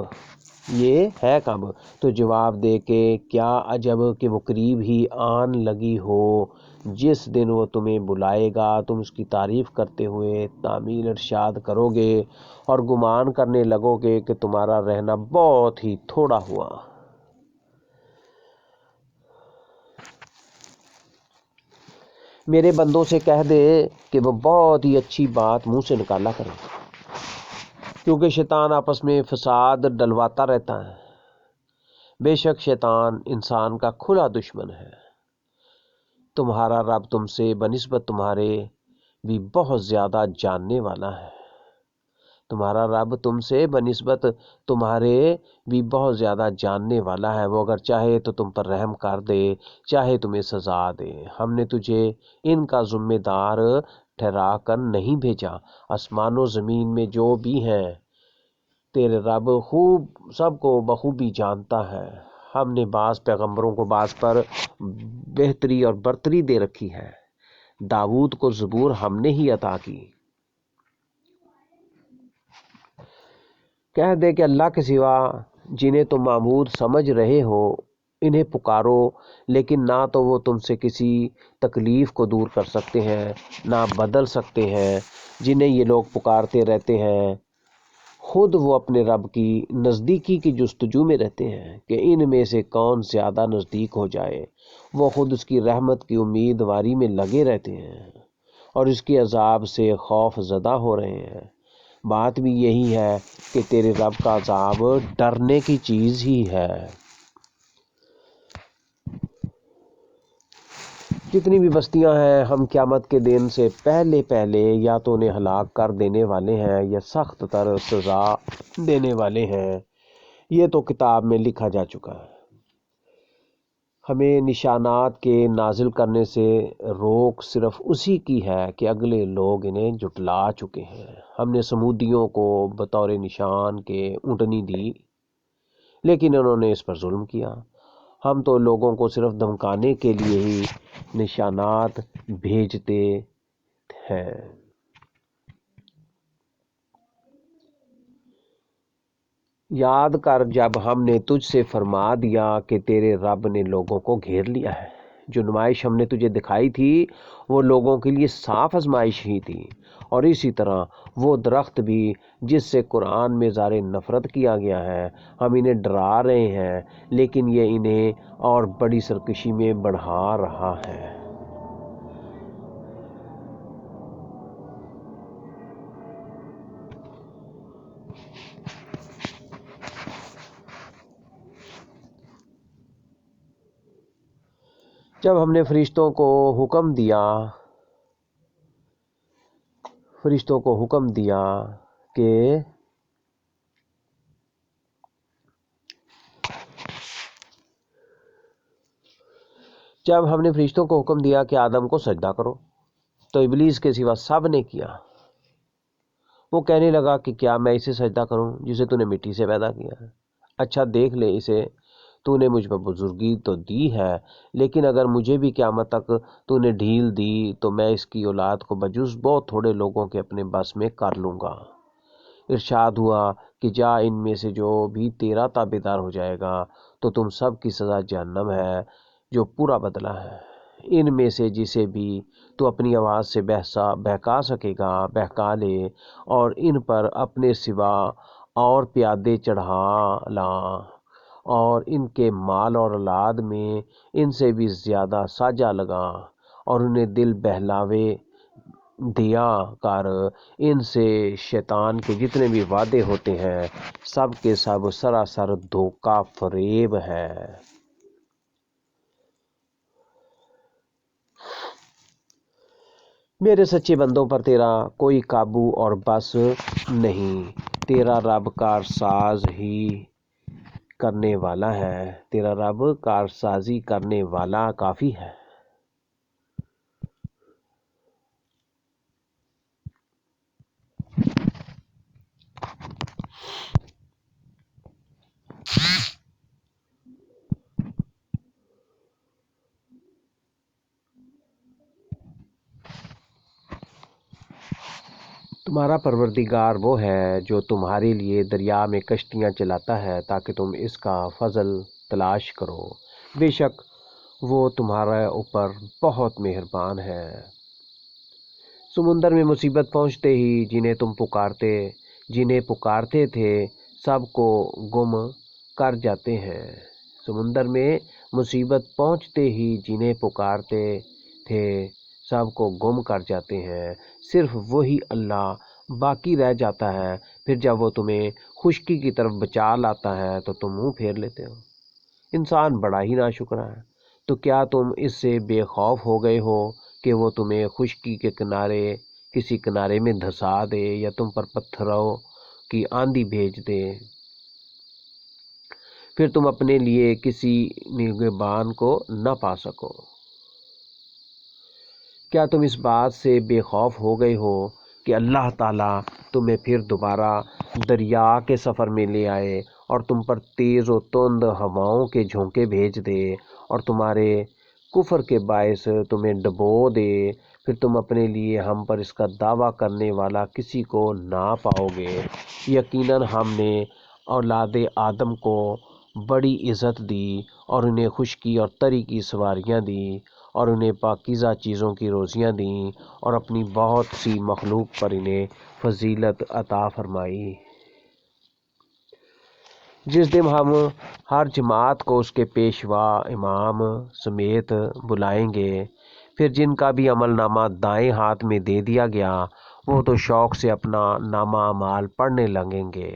تو جواب دے کہ کیا عجب کہ وہ قریب ہی آن لگی ہو، جس دن وہ تمہیں بلائے گا تم اس کی تعریف کرتے ہوئے تعمیل ارشاد کرو گے اور گمان کرنے لگو گے کہ تمہارا رہنا بہت ہی تھوڑا ہوا۔ میرے بندوں سے کہہ دے کہ وہ بہت ہی اچھی بات منہ سے نکالا کریں، کیونکہ شیطان آپس میں فساد ڈلواتا رہتا ہے۔ بے شک شیطان انسان کا کھلا دشمن ہے۔ تمہارا رب تم سے بنسبت تمہارے بھی بہت زیادہ جاننے والا ہے۔ تمہارا رب تم سے بنسبت تمہارے بھی بہت زیادہ جاننے والا ہے۔ وہ اگر چاہے تو تم پر رحم کر دے، چاہے تمہیں سزا دے۔ ہم نے تجھے ان کا ذمہ دار ٹھہرا کر نہیں بھیجا۔ آسمان و زمین میں جو بھی ہیں تیرے رب خوب سب کو بخوبی جانتا ہے۔ ہم نے بعض پیغمبروں کو بعض پر بہتری اور برتری دے رکھی ہے۔ داؤد کو زبور ہم نے ہی عطا کی۔ کہہ دے کہ اللہ کے سوا جنہیں تم معبود سمجھ رہے ہو انہیں پکارو، لیکن نہ تو وہ تم سے کسی تکلیف کو دور کر سکتے ہیں نہ بدل سکتے ہیں۔ جنہیں یہ لوگ پکارتے رہتے ہیں خود وہ اپنے رب کی نزدیکی کی جستجو میں رہتے ہیں کہ ان میں سے کون زیادہ نزدیک ہو جائے۔ وہ خود اس کی رحمت کی امیدواری میں لگے رہتے ہیں اور اس کے عذاب سے خوف زدہ ہو رہے ہیں۔ بات بھی یہی ہے کہ تیرے رب کا عذاب ڈرنے کی چیز ہی ہے۔ جتنی بھی بستیاں ہیں ہم قیامت کے دن سے پہلے یا تو انہیں ہلاک کر دینے والے ہیں یا سخت تر سزا دینے والے ہیں۔ یہ تو کتاب میں لکھا جا چکا ہے۔ ہمیں نشانات کے نازل کرنے سے روک صرف اسی کی ہے کہ اگلے لوگ انہیں جھٹلا چکے ہیں۔ ہم نے سمودیوں کو بطور نشان کے اونٹنی دی لیکن انہوں نے اس پر ظلم کیا۔ ہم تو لوگوں کو صرف دھمکانے کے لیے ہی نشانات بھیجتے ہیں۔ یاد کر جب ہم نے تجھ سے فرما دیا کہ تیرے رب نے لوگوں کو گھیر لیا ہے۔ جو نمائش ہم نے تجھے دکھائی تھی وہ لوگوں کے لیے صاف آزمائش ہی تھی، اور اسی طرح وہ درخت بھی جس سے قرآن میں اظہار نفرت کیا گیا ہے ہم انہیں ڈرا رہے ہیں لیکن یہ انہیں اور بڑی سرکشی میں بڑھا رہا ہے۔ جب ہم نے فرشتوں کو حکم دیا کہ آدم کو سجدہ کرو تو ابلیس کے سوا سب نے کیا۔ وہ کہنے لگا کہ کیا میں اسے سجدہ کروں جسے تو نے مٹی سے پیدا کیا ہے؟ اچھا دیکھ لے، اسے تو نے مجھ پر بزرگی تو دی ہے، لیکن اگر مجھے بھی قیامت تک تو نے ڈھیل دی تو میں اس کی اولاد کو بجز بہت تھوڑے لوگوں کے اپنے بس میں کر لوں گا۔ ارشاد ہوا کہ جا، ان میں سے جو بھی تیرا تابعدار ہو جائے گا تو تم سب کی سزا جہنم ہے جو پورا بدلہ ہے۔ ان میں سے جسے بھی تو اپنی آواز سے بہکا سکے گا بہکا لے، اور ان پر اپنے سوا اور پیادے چڑھا لاں، اور ان کے مال اور اولاد میں ان سے بھی زیادہ ساجا لگا، اور انہیں دل بہلاوے دیا کر ان سے شیطان کے جتنے بھی وعدے ہوتے ہیں سب کے سب سراسر دھوکہ فریب ہے۔ میرے سچے بندوں پر تیرا کوئی قابو اور بس نہیں، تیرا رب کارسازی کرنے والا کافی ہے۔ تمہارا پروردگار وہ ہے جو تمہارے لیے دریا میں کشتیاں چلاتا ہے تاکہ تم اس کا فضل تلاش کرو، بے شک وہ تمہارے اوپر بہت مہربان ہے۔ سمندر میں مصیبت پہنچتے ہی جنہیں پکارتے تھے سب کو گم کر جاتے ہیں۔ سمندر میں مصیبت پہنچتے ہی جنہیں پکارتے تھے سب کو گم کر جاتے ہیں، صرف وہی اللہ باقی رہ جاتا ہے۔ پھر جب وہ تمہیں خشکی کی طرف بچا لاتا ہے تو تم منہ پھیر لیتے ہو۔ انسان بڑا ہی ناشکرا ہے، تو کیا تم اس سے بے خوف ہو گئے ہو کہ وہ تمہیں خشکی کے کسی کنارے میں دھسا دے یا تم پر پتھروں کی آندھی بھیج دے، پھر تم اپنے لیے کسی نگہبان کو نہ پا سکو؟ کیا تم اس بات سے بے خوف ہو گئے ہو کہ اللہ تعالیٰ تمہیں پھر دوبارہ دریا کے سفر میں لے آئے اور تم پر تیز و تند ہواؤں کے جھونکے بھیج دے اور تمہارے کفر کے باعث تمہیں ڈبو دے، پھر تم اپنے لیے ہم پر اس کا دعویٰ کرنے والا کسی کو نہ پاؤ گے؟ یقیناً ہم نے اولاد آدم کو بڑی عزت دی اور انہیں خشکی اور تری کی سواریاں دیں اور انہیں پاکیزہ چیزوں کی روزیاں دیں اور اپنی بہت سی مخلوق پر انہیں فضیلت عطا فرمائی۔ جس دن ہم ہر جماعت کو اس کے پیشوا امام سمیت بلائیں گے، پھر جن کا بھی عمل نامہ دائیں ہاتھ میں دے دیا گیا وہ تو شوق سے اپنا نامہ اعمال پڑھنے لگیں گے،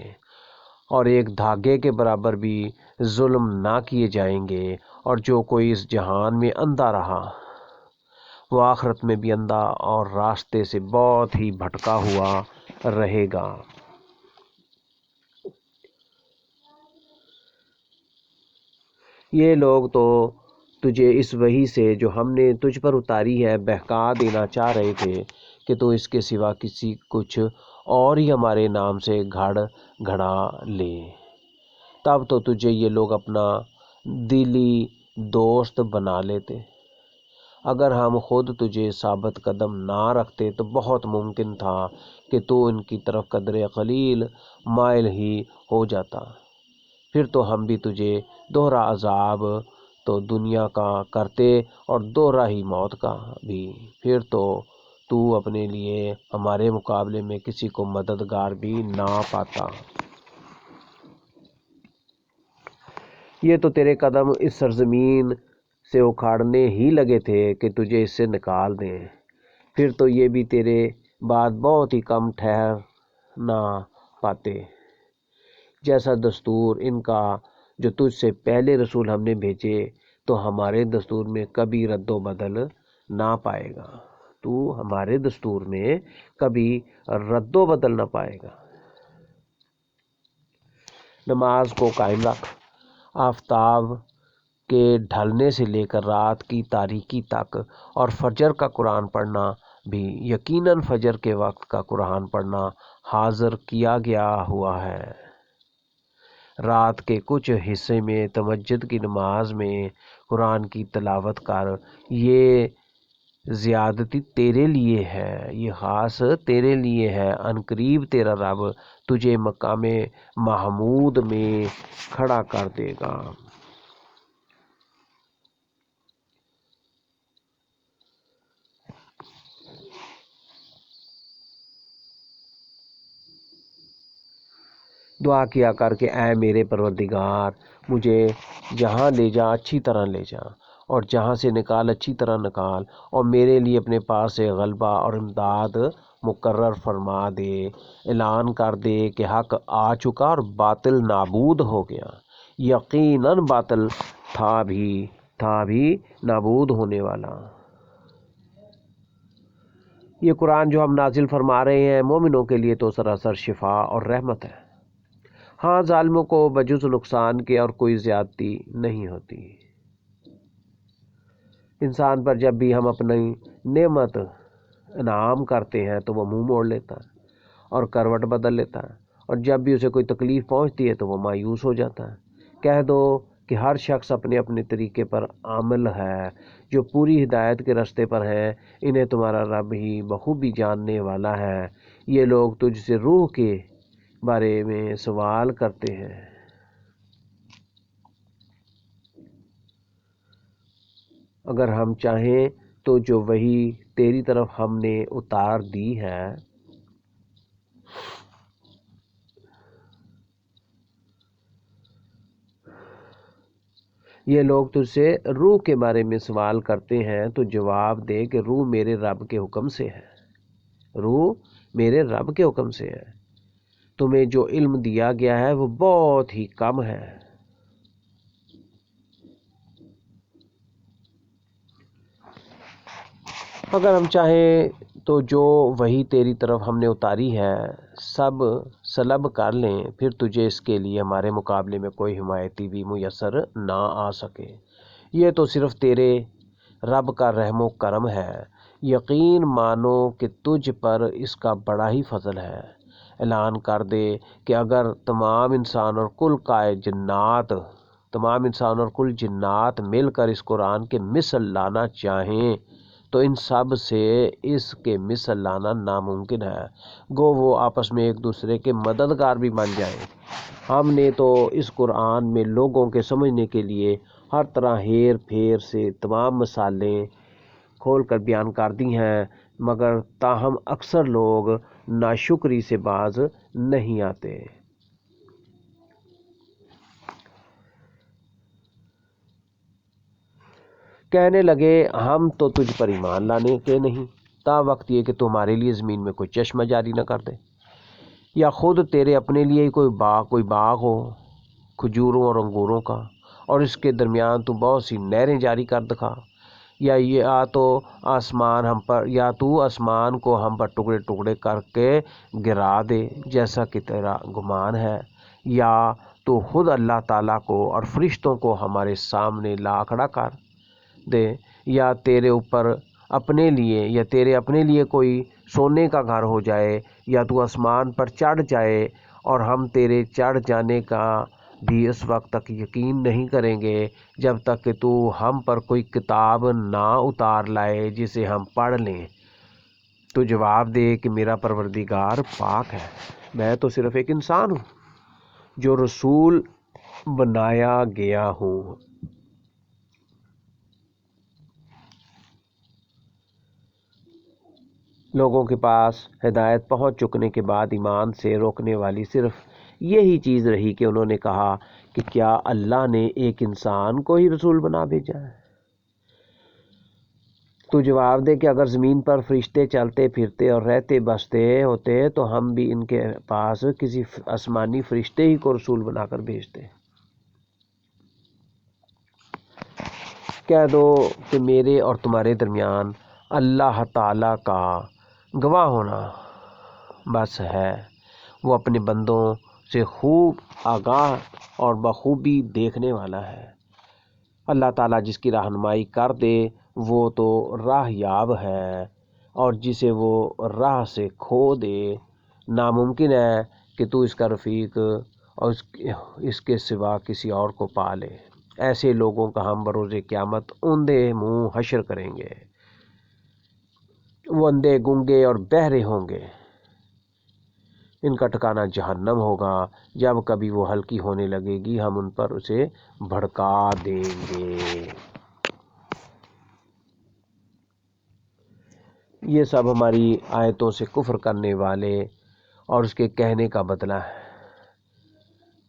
اور ایک دھاگے کے برابر بھی ظلم نہ کیے جائیں گے، اور جو کوئی اس جہان میں اندھا رہا وہ آخرت میں بھی اندھا اور راستے سے بہت ہی بھٹکا ہوا رہے گا۔ یہ لوگ تو تجھے اس وحی سے جو ہم نے تجھ پر اتاری ہے بہکا دینا چاہ رہے تھے کہ تو اس کے سوا کچھ اور ہی ہمارے نام سے گھڑا لے، تب تو تجھے یہ لوگ اپنا دلی دوست بنا لیتے۔ اگر ہم خود تجھے ثابت قدم نہ رکھتے تو بہت ممکن تھا کہ تو ان کی طرف قدر قلیل مائل ہی ہو جاتا، پھر تو ہم بھی تجھے دوہرا عذاب تو دنیا کا کرتے اور دوہرا ہی موت کا بھی، پھر تو اپنے لیے ہمارے مقابلے میں کسی کو مددگار بھی نہ پاتا۔ یہ تو تیرے قدم اس سرزمین سے اکھاڑنے ہی لگے تھے کہ تجھے اس سے نکال دیں، پھر تو یہ بھی تیرے بعد بہت ہی کم ٹھہر نہ پاتے۔ جیسا دستور ان کا جو تجھ سے پہلے رسول ہم نے بھیجے تو ہمارے دستور میں کبھی رد و بدل نہ پائے گا، تو ہمارے دستور میں کبھی رد و بدل نہ پائے گا۔ نماز کو قائم رکھ، آفتاب کے ڈھلنے سے لے کر رات کی تاریکی تک، اور فجر کا قرآن پڑھنا بھی یقیناً فجر کے وقت کا قرآن پڑھنا حاضر کیا گیا ہوا ہے۔ رات کے کچھ حصے میں تہجد کی نماز میں قرآن کی تلاوت کر، یہ زیادتی تیرے لیے ہے، یہ خاص تیرے لیے ہے، عنقریب تیرا رب تجھے مقام محمود میں کھڑا کر دے گا۔ دعا کیا کر کہ اے میرے پروردگار، مجھے جہاں لے جا اچھی طرح لے جا، اور جہاں سے نکال اچھی طرح نکال، اور میرے لیے اپنے پاس سے غلبہ اور امداد مقرر فرما دے۔ اعلان کر دے کہ حق آ چکا اور باطل نابود ہو گیا، یقیناً باطل تھا بھی نابود ہونے والا۔ یہ قرآن جو ہم نازل فرما رہے ہیں مومنوں کے لیے تو سراسر شفا اور رحمت ہے۔ ہاں، ظالموں کو بجز نقصان کے اور کوئی زیادتی نہیں ہوتی۔ انسان پر جب بھی ہم اپنی نعمت انعام کرتے ہیں تو وہ منہ موڑ لیتا ہے اور کروٹ بدل لیتا ہے، اور جب بھی اسے کوئی تکلیف پہنچتی ہے تو وہ مایوس ہو جاتا ہے۔ کہہ دو کہ ہر شخص اپنے اپنے طریقے پر عامل ہے، جو پوری ہدایت کے راستے پر ہیں انہیں تمہارا رب ہی بخوبی جاننے والا ہے۔ یہ لوگ تجھ سے روح کے بارے میں سوال کرتے ہیں۔ اگر ہم چاہیں تو جو وحی تیری طرف ہم نے اتار دی ہے یہ لوگ تجھ سے روح کے بارے میں سوال کرتے ہیں تو جواب دے کہ روح میرے رب کے حکم سے ہے، روح میرے رب کے حکم سے ہے۔ تمہیں جو علم دیا گیا ہے وہ بہت ہی کم ہے۔ اگر ہم چاہیں تو جو وحی تیری طرف ہم نے اتاری ہے سب سلب کر لیں، پھر تجھے اس کے لیے ہمارے مقابلے میں کوئی حمایتی بھی میسر نہ آ سکے۔ یہ تو صرف تیرے رب کا رحم و کرم ہے، یقین مانو کہ تجھ پر اس کا بڑا ہی فضل ہے۔ اعلان کر دے کہ اگر تمام انسان اور کل جنات مل کر اس قرآن کے مثل لانا چاہیں تو ان سب سے اس کے مثل لانا ناممکن ہے، گو وہ آپس میں ایک دوسرے کے مددگار بھی بن جائیں۔ ہم نے تو اس قرآن میں لوگوں کے سمجھنے کے لیے ہر طرح ہیر پھیر سے تمام مثالیں کھول کر بیان کر دی ہیں، مگر تاہم اکثر لوگ ناشکری سے باز نہیں آتے۔ کہنے لگے ہم تو تجھ پر ایمان لانے کے نہیں، تا وقت یہ کہ تو ہمارے لیے زمین میں کوئی چشمہ جاری نہ کر دے، یا خود تیرے اپنے لیے ہی کوئی باغ ہو کھجوروں اور انگوروں کا، اور اس کے درمیان تو بہت سی نہریں جاری کر دکھا، یا تو آسمان کو ہم پر ٹکڑے ٹکڑے کر کے گرا دے جیسا کہ تیرا گمان ہے، یا تو خود اللہ تعالیٰ کو اور فرشتوں کو ہمارے سامنے لا کھڑا کر دے، یا تیرے اپنے لیے کوئی سونے کا گھر ہو جائے، یا تو آسمان پر چڑھ جائے، اور ہم تیرے چڑھ جانے کا بھی اس وقت تک یقین نہیں کریں گے جب تک کہ تو ہم پر کوئی کتاب نہ اتار لائے جسے ہم پڑھ لیں۔ تو جواب دے کہ میرا پروردگار پاک ہے، میں تو صرف ایک انسان ہوں جو رسول بنایا گیا ہوں۔ لوگوں کے پاس ہدایت پہنچ چکنے کے بعد ایمان سے روکنے والی صرف یہی چیز رہی کہ انہوں نے کہا کہ کیا اللہ نے ایک انسان کو ہی رسول بنا بھیجا ہے؟ تو جواب دے کہ اگر زمین پر فرشتے چلتے پھرتے اور رہتے بستے ہوتے تو ہم بھی ان کے پاس کسی آسمانی فرشتے ہی کو رسول بنا کر بھیجتے۔ کہہ دو کہ میرے اور تمہارے درمیان اللہ تعالیٰ کا گواہ ہونا بس ہے، وہ اپنے بندوں سے خوب آگاہ اور بخوبی دیکھنے والا ہے۔ اللہ تعالیٰ جس کی رہنمائی کر دے وہ تو راہ یاب ہے، اور جسے وہ راہ سے کھو دے ناممکن ہے کہ تو اس کا رفیق اور اس کے سوا کسی اور کو پا لے۔ ایسے لوگوں کا ہم بروز قیامت اوندے منہ حشر کریں گے، وہ اندھے گونگے اور بہرے ہوں گے، ان کا ٹھکانہ جہنم ہوگا، جب کبھی وہ ہلکی ہونے لگے گی ہم ان پر اسے بھڑکا دیں گے۔ یہ سب ہماری آیتوں سے کفر کرنے والے اور اس کے کہنے کا بدلہ ہے۔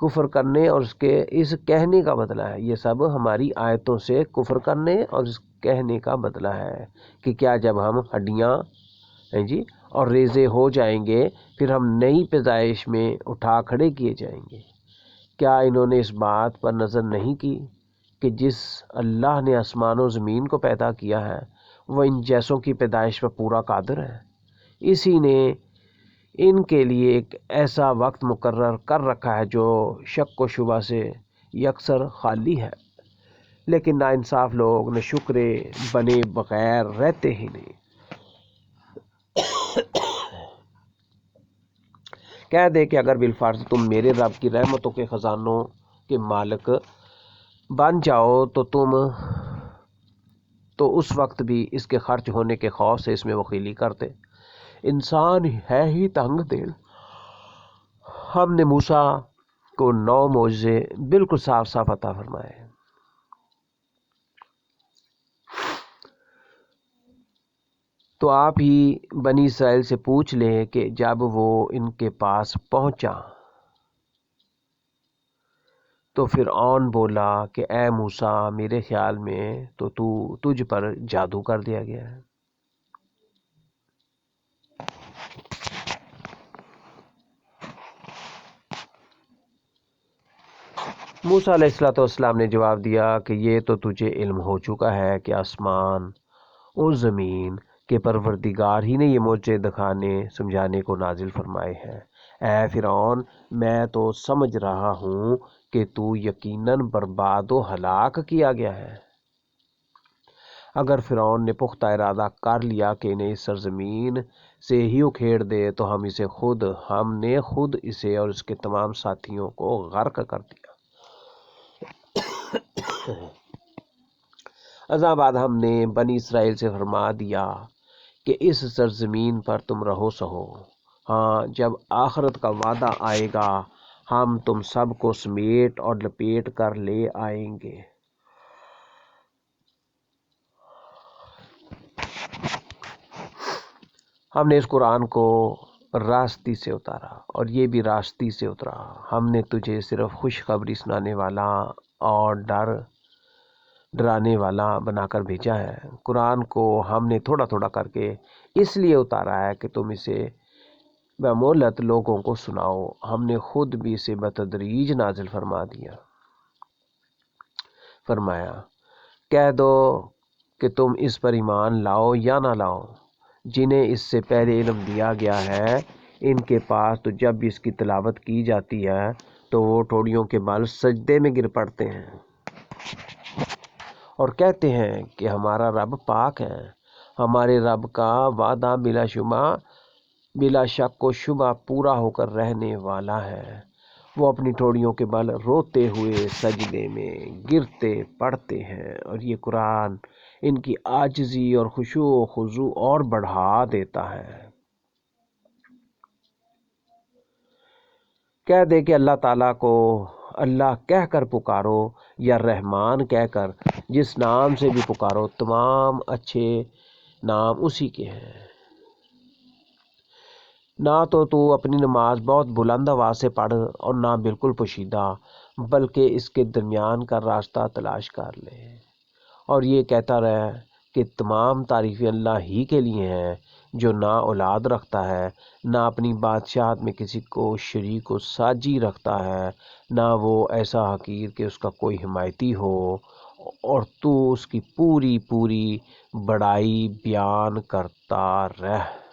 کفر کرنے اور اس کہنے کا بدلہ ہے، یہ سب ہماری آیتوں سے کفر کرنے اور اس کہنے کا بدلہ ہے کہ کیا جب ہم ہڈیاں جی اور ریزے ہو جائیں گے پھر ہم نئی پیدائش میں اٹھا کھڑے کیے جائیں گے۔ کیا انہوں نے اس بات پر نظر نہیں کی کہ جس اللہ نے آسمان و زمین کو پیدا کیا ہے وہ ان جیسوں کی پیدائش پر پورا قادر ہے۔ اسی نے ان کے لیے ایک ایسا وقت مقرر کر رکھا ہے جو شک و شبہ سے یکسر خالی ہے، لیکن ناانصاف لوگ ناشکرے بنے بغیر رہتے ہی نہیں۔ کہہ دے کہ اگر بالفرض تم میرے رب کی رحمتوں کے خزانوں کے مالک بن جاؤ تو اس وقت بھی اس کے خرچ ہونے کے خوف سے اس میں وکیلی کرتے۔ انسان ہے ہی تنگ دل۔ ہم نے موسیٰ کو 9 معجزے بالکل صاف صاف عطا فرمائے۔ تو آپ ہی بنی اسرائیل سے پوچھ لیں کہ جب وہ ان کے پاس پہنچا تو فرعون بولا کہ اے موسیٰ میرے خیال میں تو تجھ پر جادو کر دیا گیا ہے۔ موسیٰ علیہ السلام نے جواب دیا کہ یہ تو تجھے علم ہو چکا ہے کہ آسمان اور زمین کے پروردگار ہی نے یہ معجزے دکھانے سمجھانے کو نازل فرمائے ہیں۔ اے فرعون میں تو سمجھ رہا ہوں کہ تو یقیناً برباد و ہلاک کیا گیا ہے۔ اگر فرعون نے پختہ ارادہ کر لیا کہ انہیں اس سرزمین سے ہی اکھیڑ دے تو ہم نے خود اسے اور اس کے تمام ساتھیوں کو غرق کر دیا۔ ازاں بعد ہم نے بنی اسرائیل سے فرما دیا کہ اس سرزمین پر تم رہو سہو، ہاں جب آخرت کا وعدہ آئے گا ہم تم سب کو سمیٹ اور لپیٹ کر لے آئیں گے۔ ہم نے اس قرآن کو راستی سے اتارا اور یہ بھی راستی سے اترا۔ ہم نے تجھے صرف خوشخبری سنانے والا اور ڈرانے والا بنا کر بھیجا ہے۔ قرآن کو ہم نے تھوڑا تھوڑا کر کے اس لیے اتارا ہے کہ تم اسے بمہلت لوگوں کو سناؤ۔ ہم نے خود بھی اسے بتدریج نازل فرمایا۔ کہہ دو کہ تم اس پر ایمان لاؤ یا نہ لاؤ، جنہیں اس سے پہلے علم دیا گیا ہے ان کے پاس تو جب بھی اس کی تلاوت کی جاتی ہے تو وہ ٹھوڑیوں کے بل سجدے میں گر پڑتے ہیں اور کہتے ہیں کہ ہمارا رب پاک ہے۔ ہمارے رب کا وعدہ بلا شک و شبہ پورا ہو کر رہنے والا ہے۔ وہ اپنی ٹھوڑیوں کے بل روتے ہوئے سجدے میں گرتے پڑتے ہیں، اور یہ قرآن ان کی عاجزی اور خشوع و خضوع اور بڑھا دیتا ہے۔ کہہ دے کہ اللہ تعالیٰ کو اللہ کہہ کر پکارو یا رحمان کہہ کر جس نام سے بھی پکارو، تمام اچھے نام اسی کے ہیں۔ نہ تو اپنی نماز بہت بلند آواز سے پڑھ اور نہ بالکل پوشیدہ، بلکہ اس کے درمیان کا راستہ تلاش کر لے اور یہ کہتا رہے کہ تمام تعریفیں اللہ ہی کے لیے ہیں جو نہ اولاد رکھتا ہے، نہ اپنی بادشاہت میں کسی کو شریک و ساجی رکھتا ہے، نہ وہ ایسا حقیر کہ اس کا کوئی حمایتی ہو، اور تو اس کی پوری پوری بڑائی بیان کرتا رہ۔